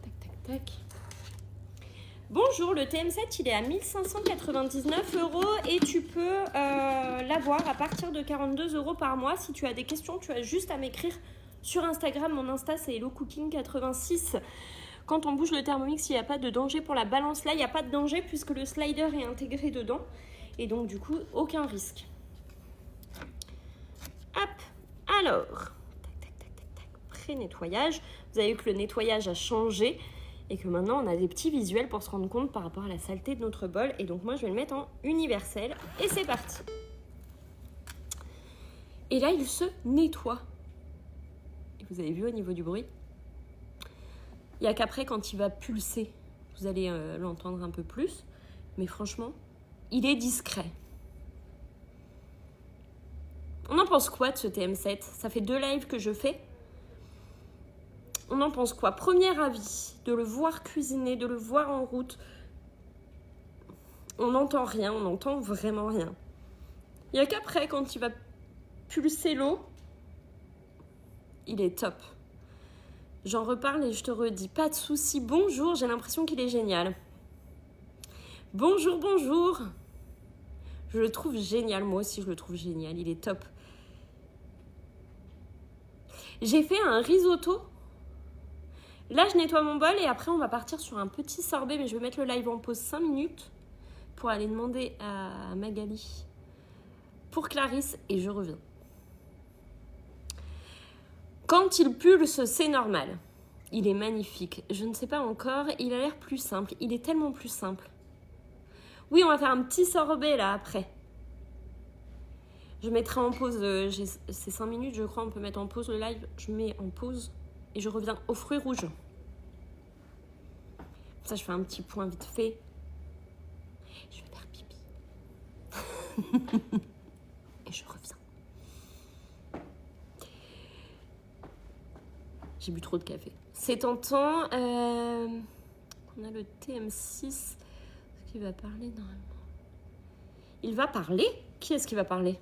Tac, tac, tac. Bonjour, le TM7, il est à 1599 € et tu peux l'avoir à partir de 42 € par mois. Si tu as des questions, tu as juste à m'écrire sur Instagram. Mon Insta, c'est HelloCooking86. Quand on bouge le Thermomix, il n'y a pas de danger pour la balance. Là, il n'y a pas de danger puisque le slider est intégré dedans. Et donc, du coup, aucun risque. Hop, alors, tac, tac, tac, tac, tac, pré-nettoyage. Vous avez vu que le nettoyage a changé et que maintenant, on a des petits visuels pour se rendre compte par rapport à la saleté de notre bol. Et donc, moi, je vais le mettre en universel et c'est parti. Et là, il se nettoie. Et vous avez vu au niveau du bruit? Il n'y a qu'après, quand il va pulser, vous allez l'entendre un peu plus. Mais franchement, il est discret. On en pense quoi de ce TM7? Ça fait 2 lives que je fais. On en pense quoi? Premier avis, de le voir cuisiner, de le voir en route. On n'entend rien, on n'entend vraiment rien. Il n'y a qu'après, quand il va pulser l'eau, il est top. J'en reparle et je te redis, pas de souci. Bonjour, j'ai l'impression qu'il est génial. Bonjour, bonjour. Je le trouve génial, moi aussi je le trouve génial, il est top. J'ai fait un risotto. Là, je nettoie mon bol et après, on va partir sur un petit sorbet. Mais je vais mettre le live en pause 5 minutes pour aller demander à Magali pour Clarisse et je reviens. Quand il pulse, c'est normal. Il est magnifique. Je ne sais pas encore. Il a l'air plus simple. Il est tellement plus simple. Oui, on va faire un petit sorbet là après. Je mettrai en pause, c'est 5 minutes je crois, on peut mettre en pause le live. Je mets en pause et je reviens aux fruits rouges. Ça, je fais un petit point vite fait. Je vais faire pipi. Et je reviens. J'ai bu trop de café. C'est tentant. On a le TM6. Est-ce qu'il va parler normalement? Il va parler? Qui est-ce qui va parler?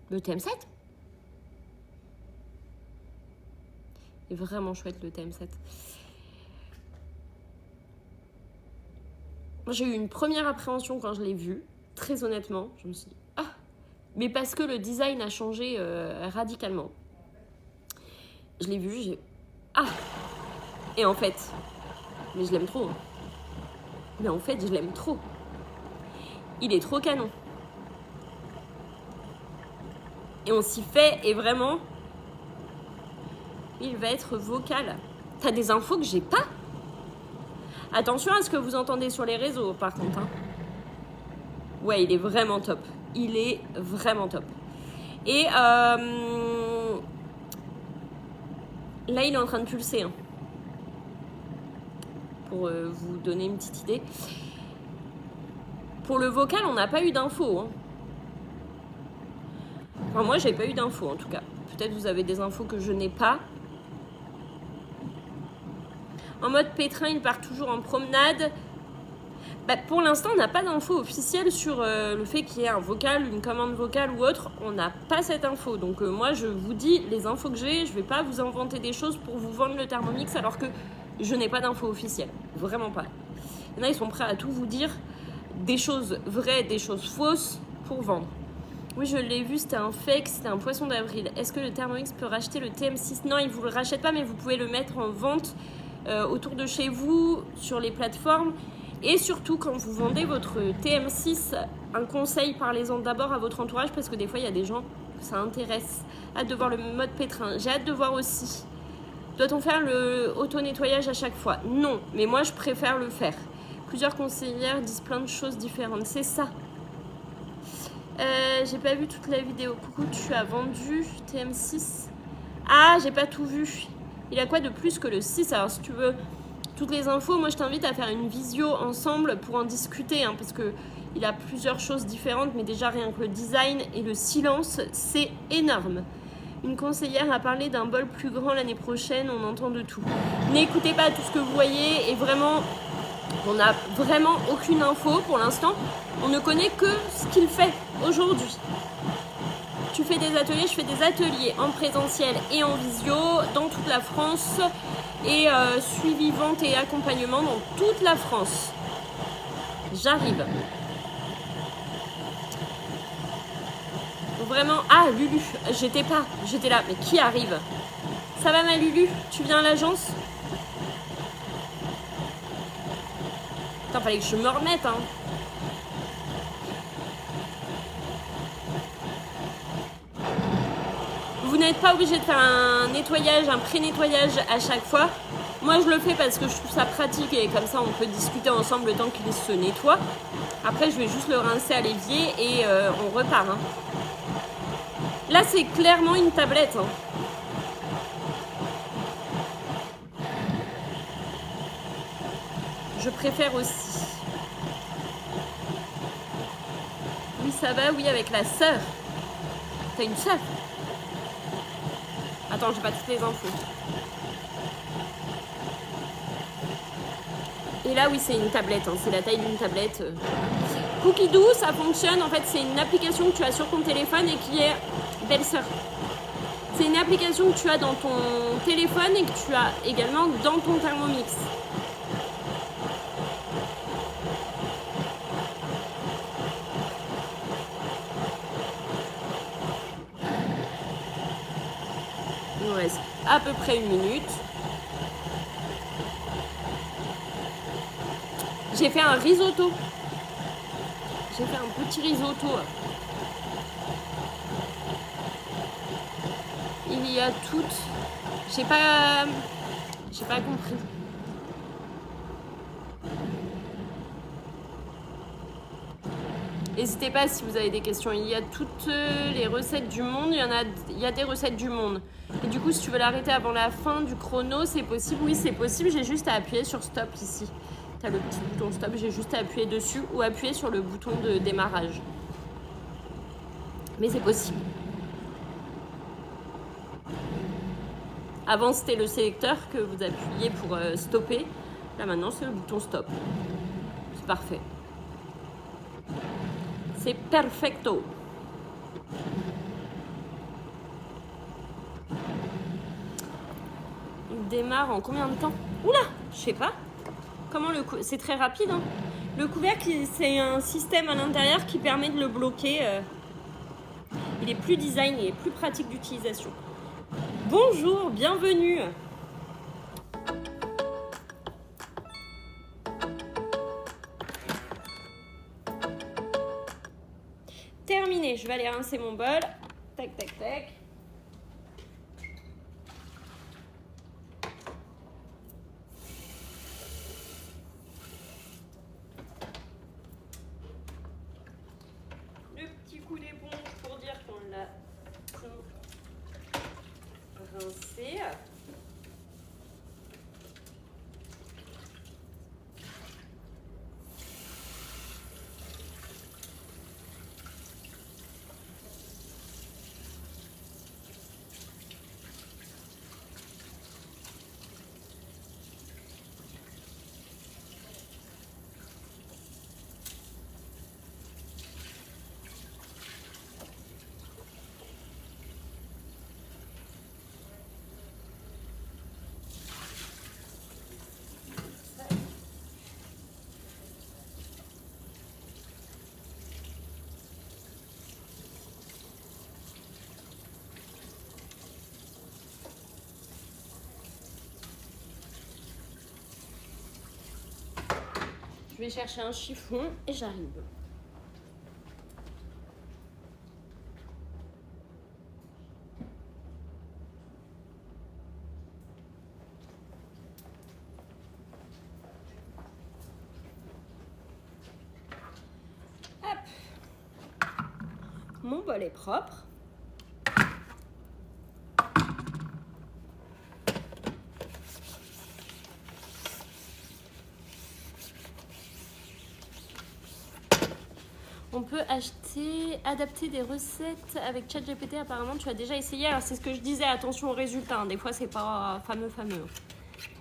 Le TM7? Il est vraiment chouette le TM7. J'ai eu une première appréhension quand je l'ai vu. Très honnêtement, je me suis dit ah, mais parce que le design a changé radicalement. Je l'ai vu, j'ai ah, et en fait, mais je l'aime trop. Hein. Mais en fait, je l'aime trop. Il est trop canon. Et on s'y fait, et vraiment, il va être vocal. T'as des infos que j'ai pas? Attention à ce que vous entendez sur les réseaux, par contre. Hein. Ouais, il est vraiment top. Il est vraiment top. Et là, il est en train de pulser. Hein. Pour vous donner une petite idée. Pour le vocal, on n'a pas eu d'infos. Hein. Enfin, moi, j'ai pas eu d'infos, en tout cas. Peut-être vous avez des infos que je n'ai pas. En mode pétrin, il part toujours en promenade. Bah, pour l'instant, on n'a pas d'infos officielles sur le fait qu'il y ait un vocal, une commande vocale ou autre. On n'a pas cette info. Donc moi, je vous dis les infos que j'ai. Je ne vais pas vous inventer des choses pour vous vendre le Thermomix alors que je n'ai pas d'infos officielles. Vraiment pas. Il y en a, ils sont prêts à tout vous dire. Des choses vraies, des choses fausses pour vendre. Oui, je l'ai vu, c'était un fake, c'était un poisson d'avril. Est-ce que le Thermomix peut racheter le TM6? Non, il ne vous le rachète pas, mais vous pouvez le mettre en vente autour de chez vous, sur les plateformes. Et surtout, quand vous vendez votre TM6, un conseil, parlez-en d'abord à votre entourage parce que des fois, il y a des gens que ça intéresse. Hâte de voir le mode pétrin. J'ai hâte de voir aussi. Doit-on faire le auto-nettoyage à chaque fois? Non, mais moi, je préfère le faire. Plusieurs conseillères disent plein de choses différentes. C'est ça. J'ai pas vu toute la vidéo. Coucou, tu as vendu TM6? Ah, j'ai pas tout vu. Il a quoi de plus que le 6? Alors, si tu veux toutes les infos, moi je t'invite à faire une visio ensemble pour en discuter, hein, parce que il a plusieurs choses différentes, mais déjà rien que le design et le silence, c'est énorme. Une conseillère a parlé d'un bol plus grand l'année prochaine, on entend de tout. N'écoutez pas tout ce que vous voyez, et vraiment, on n'a vraiment aucune info pour l'instant. On ne connaît que ce qu'il fait aujourd'hui. Tu fais des ateliers, je fais des ateliers en présentiel et en visio dans toute la France et suivi, vente et accompagnement dans toute la France. J'arrive. Vraiment, ah Lulu, j'étais là, mais qui arrive? Ça va ma Lulu? Tu viens à l'agence? Attends, fallait que je me remette, hein. Vous n'êtes pas obligé de faire un nettoyage, un pré-nettoyage à chaque fois. Moi, je le fais parce que je trouve ça pratique et comme ça, on peut discuter ensemble le temps qu'il se nettoie. Après, je vais juste le rincer à l'évier et on repart. Hein. Là, c'est clairement une tablette. Hein. Je préfère aussi. Oui, ça va, oui, avec la sœur. T'as une sœur? Attends, j'ai pas toutes les infos. Et là, oui, c'est une tablette. Hein. C'est la taille d'une tablette. Cookidoo, ça fonctionne. En fait, c'est une application que tu as sur ton téléphone et qui est belle-sœur. C'est une application que tu as dans ton téléphone et que tu as également dans ton Thermomix. Il nous reste à peu près 1 minute. J'ai fait un risotto. J'ai fait un petit risotto. Il y a toutes. J'ai pas compris. N'hésitez pas si vous avez des questions. Il y a toutes les recettes du monde. Il y a des recettes du monde. Et du coup, si tu veux l'arrêter avant la fin du chrono, c'est possible. Oui, c'est possible. J'ai juste à appuyer sur stop ici. Tu as le petit bouton stop. J'ai juste à appuyer dessus ou appuyer sur le bouton de démarrage. Mais c'est possible. Avant, c'était le sélecteur que vous appuyez pour stopper. Là, maintenant, c'est le bouton stop. C'est parfait. C'est perfecto. Il démarre en combien de temps? Oula, je sais pas. Comment le coup... C'est très rapide. Hein. Le couvercle, c'est un système à l'intérieur qui permet de le bloquer. Il est plus design, il est plus pratique d'utilisation. Bonjour, bienvenue. Terminé, je vais aller rincer mon bol. Tac, tac, tac. Le petit coup d'éponge pour dire qu'on l'a rincé. Je vais chercher un chiffon et j'arrive. Hop. Mon bol est propre. On peut adapter des recettes avec ChatGPT. Apparemment, tu as déjà essayé. Alors, c'est ce que je disais. Attention aux résultats. Hein. Des fois, c'est pas fameux.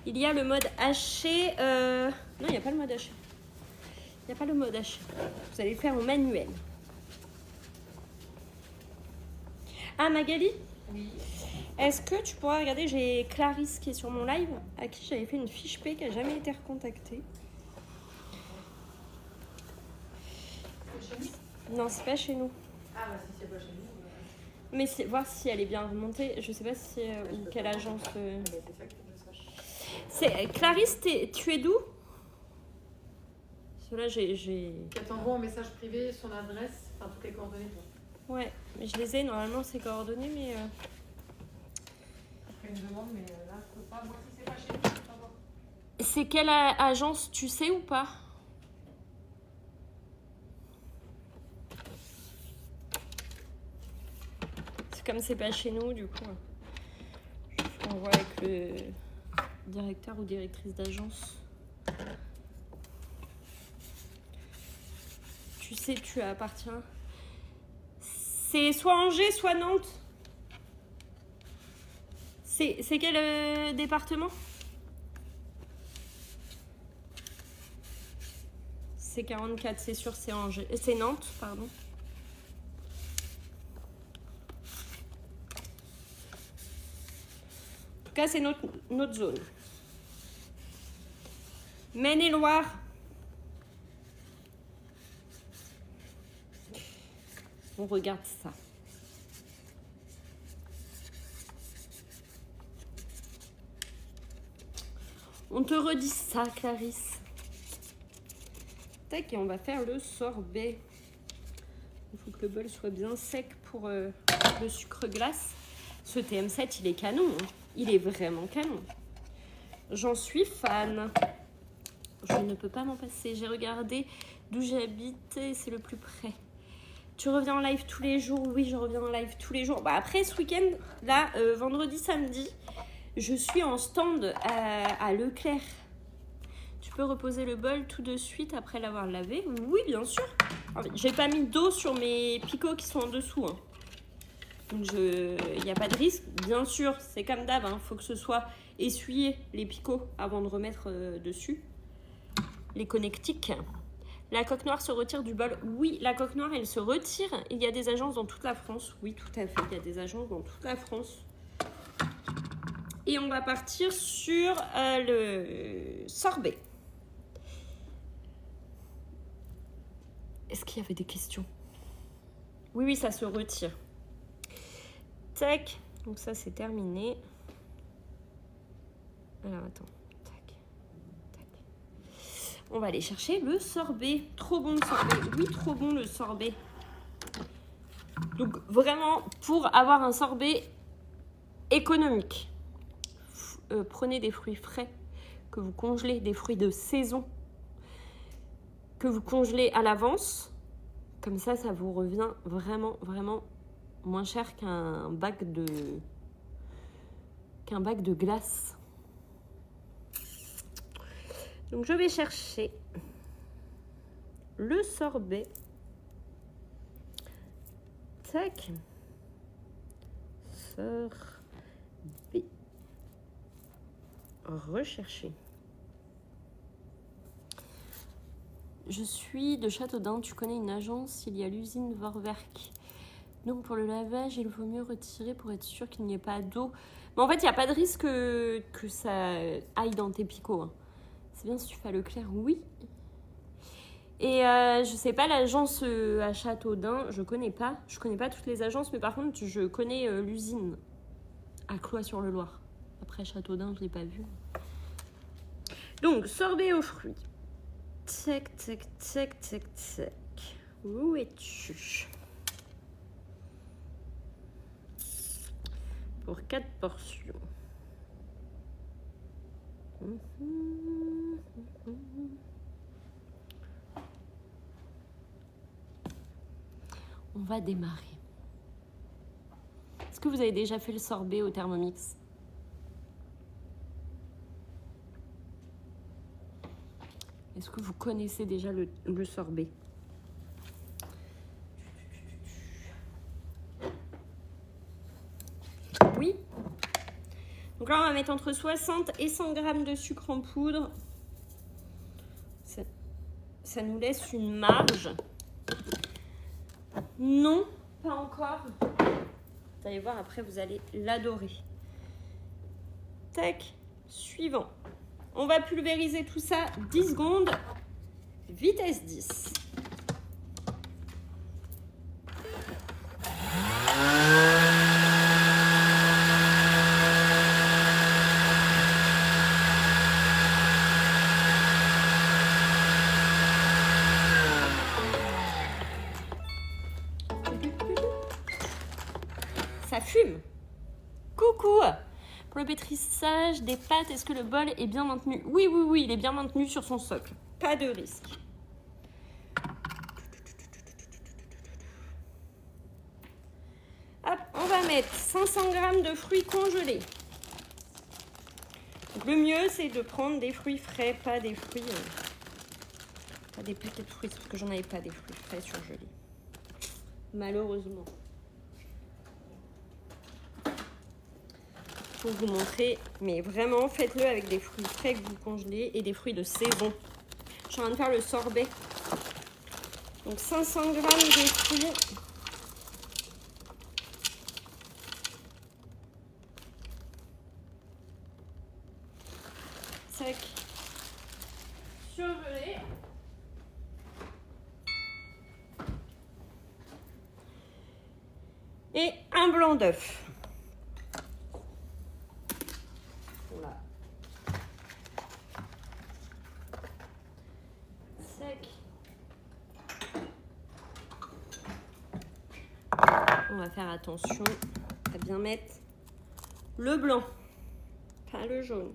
Il y a le mode haché. Non, il n'y a pas le mode haché. Il n'y a pas le mode haché. Vous allez le faire au manuel. Ah, Magali? Oui. Est-ce que tu pourras regarder? J'ai Clarisse qui est sur mon live, à qui j'avais fait une fiche P qui n'a jamais été recontactée. Non, c'est pas chez nous. Ah, bah si c'est pas chez nous. Mais c'est voir si elle est bien remontée. Je sais pas si ou quelle agence. C'est ça que je sache. C'est Clarisse, tu es d'où? Cela, j'ai. Elle t'envoie un message privé, son adresse, enfin toutes les coordonnées. Toi. Ouais, mais je les ai normalement ces coordonnées, mais. Après une demande, mais là je peux pas. Moi si c'est pas chez nous, je peux pas voir. C'est quelle agence, tu sais ou pas? Comme c'est pas chez nous, du coup, on voit avec le directeur ou directrice d'agence. Tu sais, tu appartiens. C'est soit Angers, soit Nantes. C'est quel département? C'est 44, c'est sûr, c'est Angers. C'est Nantes, pardon. En tout cas, c'est notre zone. Maine-et-Loire. On regarde ça. On te redit ça, Clarisse. Tac, et on va faire le sorbet. Il faut que le bol soit bien sec pour le sucre glace. Ce TM7, il est canon. Hein. Il est vraiment canon. J'en suis fan. Je ne peux pas m'en passer. J'ai regardé d'où j'habite et c'est le plus près. Tu reviens en live tous les jours? Oui, je reviens en live tous les jours. Bah après, ce week-end, là, vendredi, samedi, je suis en stand à Leclerc. Tu peux reposer le bol tout de suite après l'avoir lavé? Oui, bien sûr. J'ai pas mis d'eau sur mes picots qui sont en dessous. Hein. Donc, il n'y a pas de risque. Bien sûr, c'est comme d'hab. Il faut que ce soit essuyé, les picots, avant de remettre dessus. Les connectiques. La coque noire se retire du bol. Oui, la coque noire, elle se retire. Il y a des agences dans toute la France. Oui, tout à fait. Il y a des agences dans toute la France. Et on va partir sur le sorbet. Est-ce qu'il y avait des questions? Oui, oui, ça se retire. Tac. Donc ça, c'est terminé. Alors, attends. Tac. Tac. On va aller chercher le sorbet. Trop bon le sorbet. Oui, trop bon le sorbet. Donc, vraiment, pour avoir un sorbet économique, prenez des fruits frais que vous congelez, des fruits de saison que vous congelez à l'avance. Comme ça, ça vous revient vraiment, vraiment moins cher qu'un bac de glace. Donc, je vais chercher le sorbet. Tac. Sorbet. Rechercher. Je suis de Châteaudun. Tu connais une agence? Il y a l'usine Vorwerk. Donc pour le lavage, il vaut mieux retirer pour être sûr qu'il n'y ait pas d'eau. Mais en fait, il n'y a pas de risque que ça aille dans tes picots. Hein. C'est bien si tu fais à Leclerc, oui. Et je sais pas, l'agence à Châteaudun, je connais pas. Je connais pas toutes les agences, mais par contre, je connais l'usine à Cloix-sur-le-Loir. Après Châteaudun, je l'ai pas vu. Donc, sorbet aux fruits. Tac, tac, tac, tac, tac. Où es-tu? Pour 4 portions. On va démarrer. Est-ce que vous avez déjà fait le sorbet au Thermomix? Est-ce que vous connaissez déjà le sorbet? Oui. Donc là, on va mettre entre 60 et 100 grammes de sucre en poudre. Ça nous laisse une marge. Non, pas encore. Vous allez voir, après, vous allez l'adorer. Tac, suivant. On va pulvériser tout ça 10 secondes, vitesse 10. Ça fume. Coucou. Pour le pétrissage des pâtes, est-ce que le bol est bien maintenu? Oui, oui, oui, il est bien maintenu sur son socle. Pas de risque. Hop, on va mettre 500 grammes de fruits congelés. Donc, le mieux, c'est de prendre des fruits frais, pas des fruits... pas des paquets de fruits, parce que j'en avais pas des fruits frais surgelés. Malheureusement. Pour vous montrer, mais vraiment faites-le avec des fruits frais que vous congelez et des fruits de saison. Je suis en train de faire le sorbet. Donc 500 grammes de fruits. Sec. Surgelé. Et un blanc d'œuf. On va faire attention à bien mettre le blanc, pas le jaune.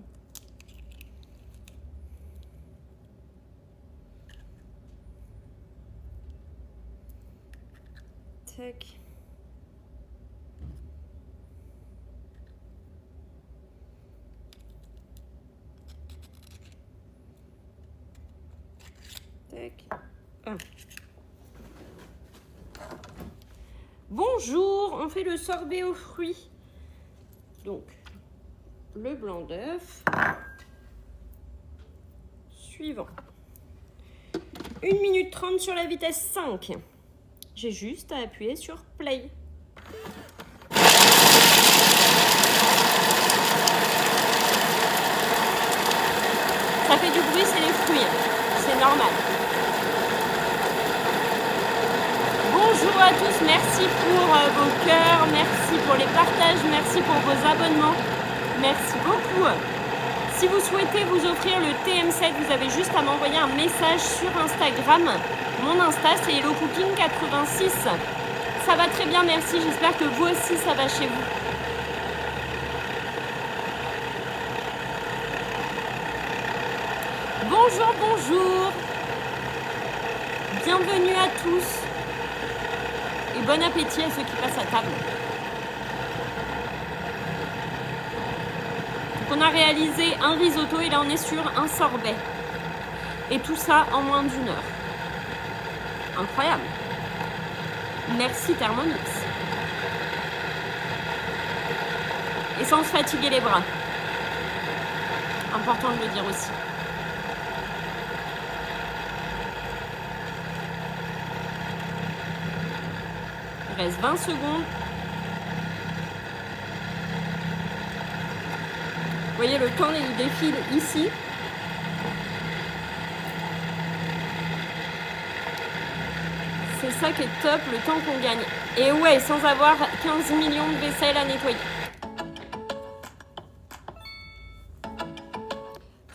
Tac. Tac. Ah. Bonjour, on fait le sorbet aux fruits. Donc, le blanc d'œuf. Suivant. 1 minute 30 sur la vitesse 5. J'ai juste à appuyer sur play. Ça fait du bruit, c'est les fruits. C'est normal. Bonjour à tous, merci pour vos cœurs, merci pour les partages, merci pour vos abonnements. Merci beaucoup. Si vous souhaitez vous offrir le TM7, vous avez juste à m'envoyer un message sur Instagram. Mon Insta, c'est HelloCooking86. Ça va très bien, merci. J'espère que vous aussi, ça va chez vous. Bonjour, bonjour. Bienvenue à tous. Et bon appétit à ceux qui passent à table. Donc on a réalisé un risotto et là on est sur un sorbet. Et tout ça en moins d'1 heure. Incroyable. Merci Thermomix. Et sans se fatiguer les bras. Important de le dire aussi. Il reste 20 secondes. Vous voyez, le temps, il défile ici. C'est ça qui est top, le temps qu'on gagne. Et ouais, sans avoir 15 millions de vaisselle à nettoyer.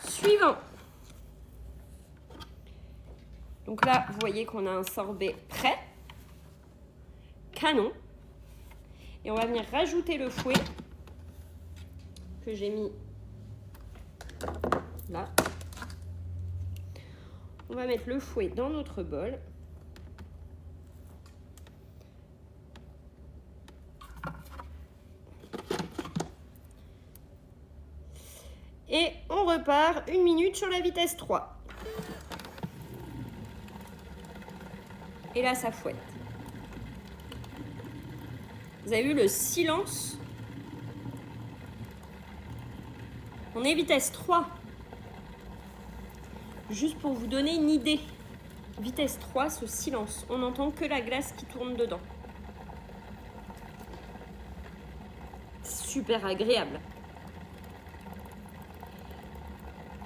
Suivant. Donc là, vous voyez qu'on a un sorbet prêt. Canon. Et on va venir rajouter le fouet que j'ai mis là. On va mettre le fouet dans notre bol. Et on repart 1 minute sur la vitesse 3. Et là, ça fouette. Vous avez vu le silence? On est vitesse 3. Juste pour vous donner une idée. Vitesse 3, ce silence. On n'entend que la glace qui tourne dedans. Super agréable.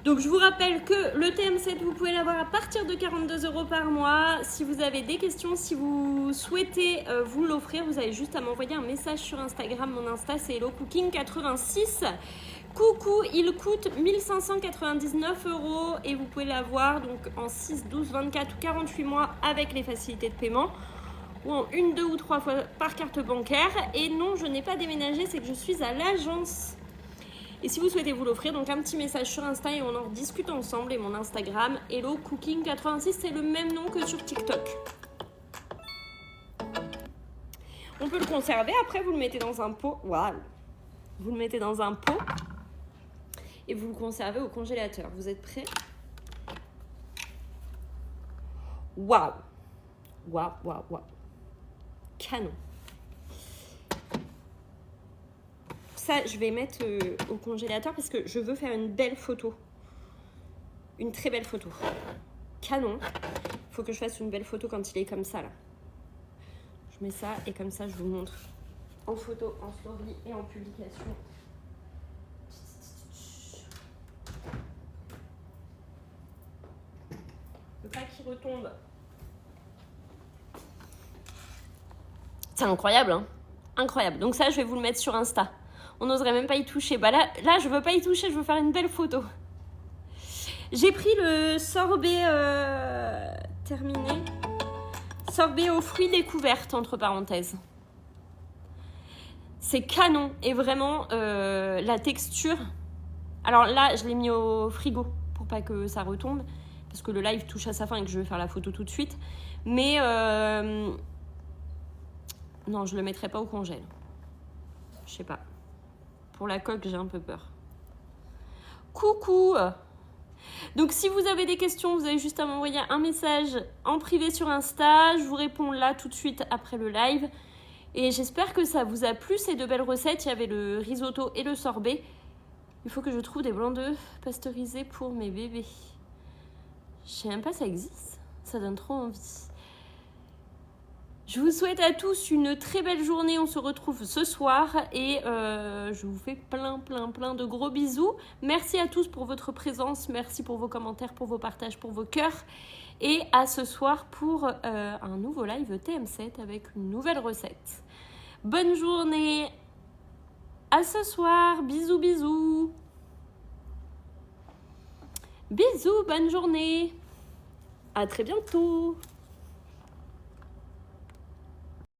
Donc je vous rappelle que le TM7, vous pouvez l'avoir à partir de 42 € par mois. Si vous avez des questions, si vous souhaitez vous l'offrir, vous avez juste à m'envoyer un message sur Instagram. Mon Insta, c'est HelloCooking86. Coucou, il coûte 1 599 € et vous pouvez l'avoir donc en 6, 12, 24 ou 48 mois avec les facilités de paiement ou en 1, 2 ou 3 fois par carte bancaire. Et non, je n'ai pas déménagé, c'est que je suis à l'agence. Et si vous souhaitez vous l'offrir, donc un petit message sur Insta et on en discute ensemble. Et mon Instagram, HelloCooking86, c'est le même nom que sur TikTok. On peut le conserver, après vous le mettez dans un pot. Waouh! Vous le mettez dans un pot et vous le conservez au congélateur. Vous êtes prêts? Waouh! Waouh, waouh, waouh! Canon! Ça, je vais mettre au congélateur parce que je veux faire une belle photo. Une très belle photo. Canon. Il faut que je fasse une belle photo quand il est comme ça, là. Je mets ça et comme ça, je vous montre en photo, en story et en publication. Le pas qui retombe. C'est incroyable, hein? Incroyable. Donc ça, je vais vous le mettre sur Insta. On n'oserait même pas y toucher. Bah là, je veux pas y toucher, je veux faire une belle photo. J'ai pris le sorbet terminé. Sorbet aux fruits découvertes, entre parenthèses. C'est canon. Et vraiment, la texture... Alors là, je l'ai mis au frigo pour pas que ça retombe. Parce que le live touche à sa fin et que je vais faire la photo tout de suite. Mais... non, je le mettrai pas au congèle. Je sais pas. Pour la coque, j'ai un peu peur. Coucou! Donc, si vous avez des questions, vous avez juste à m'envoyer un message en privé sur Insta. Je vous réponds là tout de suite après le live. Et j'espère que ça vous a plu, ces deux belles recettes. Il y avait le risotto et le sorbet. Il faut que je trouve des blancs d'œufs pasteurisés pour mes bébés. Je sais même pas si ça existe. Ça donne trop envie. Je vous souhaite à tous une très belle journée. On se retrouve ce soir et je vous fais plein de gros bisous. Merci à tous pour votre présence. Merci pour vos commentaires, pour vos partages, pour vos cœurs. Et à ce soir pour un nouveau live TM7 avec une nouvelle recette. Bonne journée. À ce soir. Bisous, bisous. Bisous, bonne journée. À très bientôt.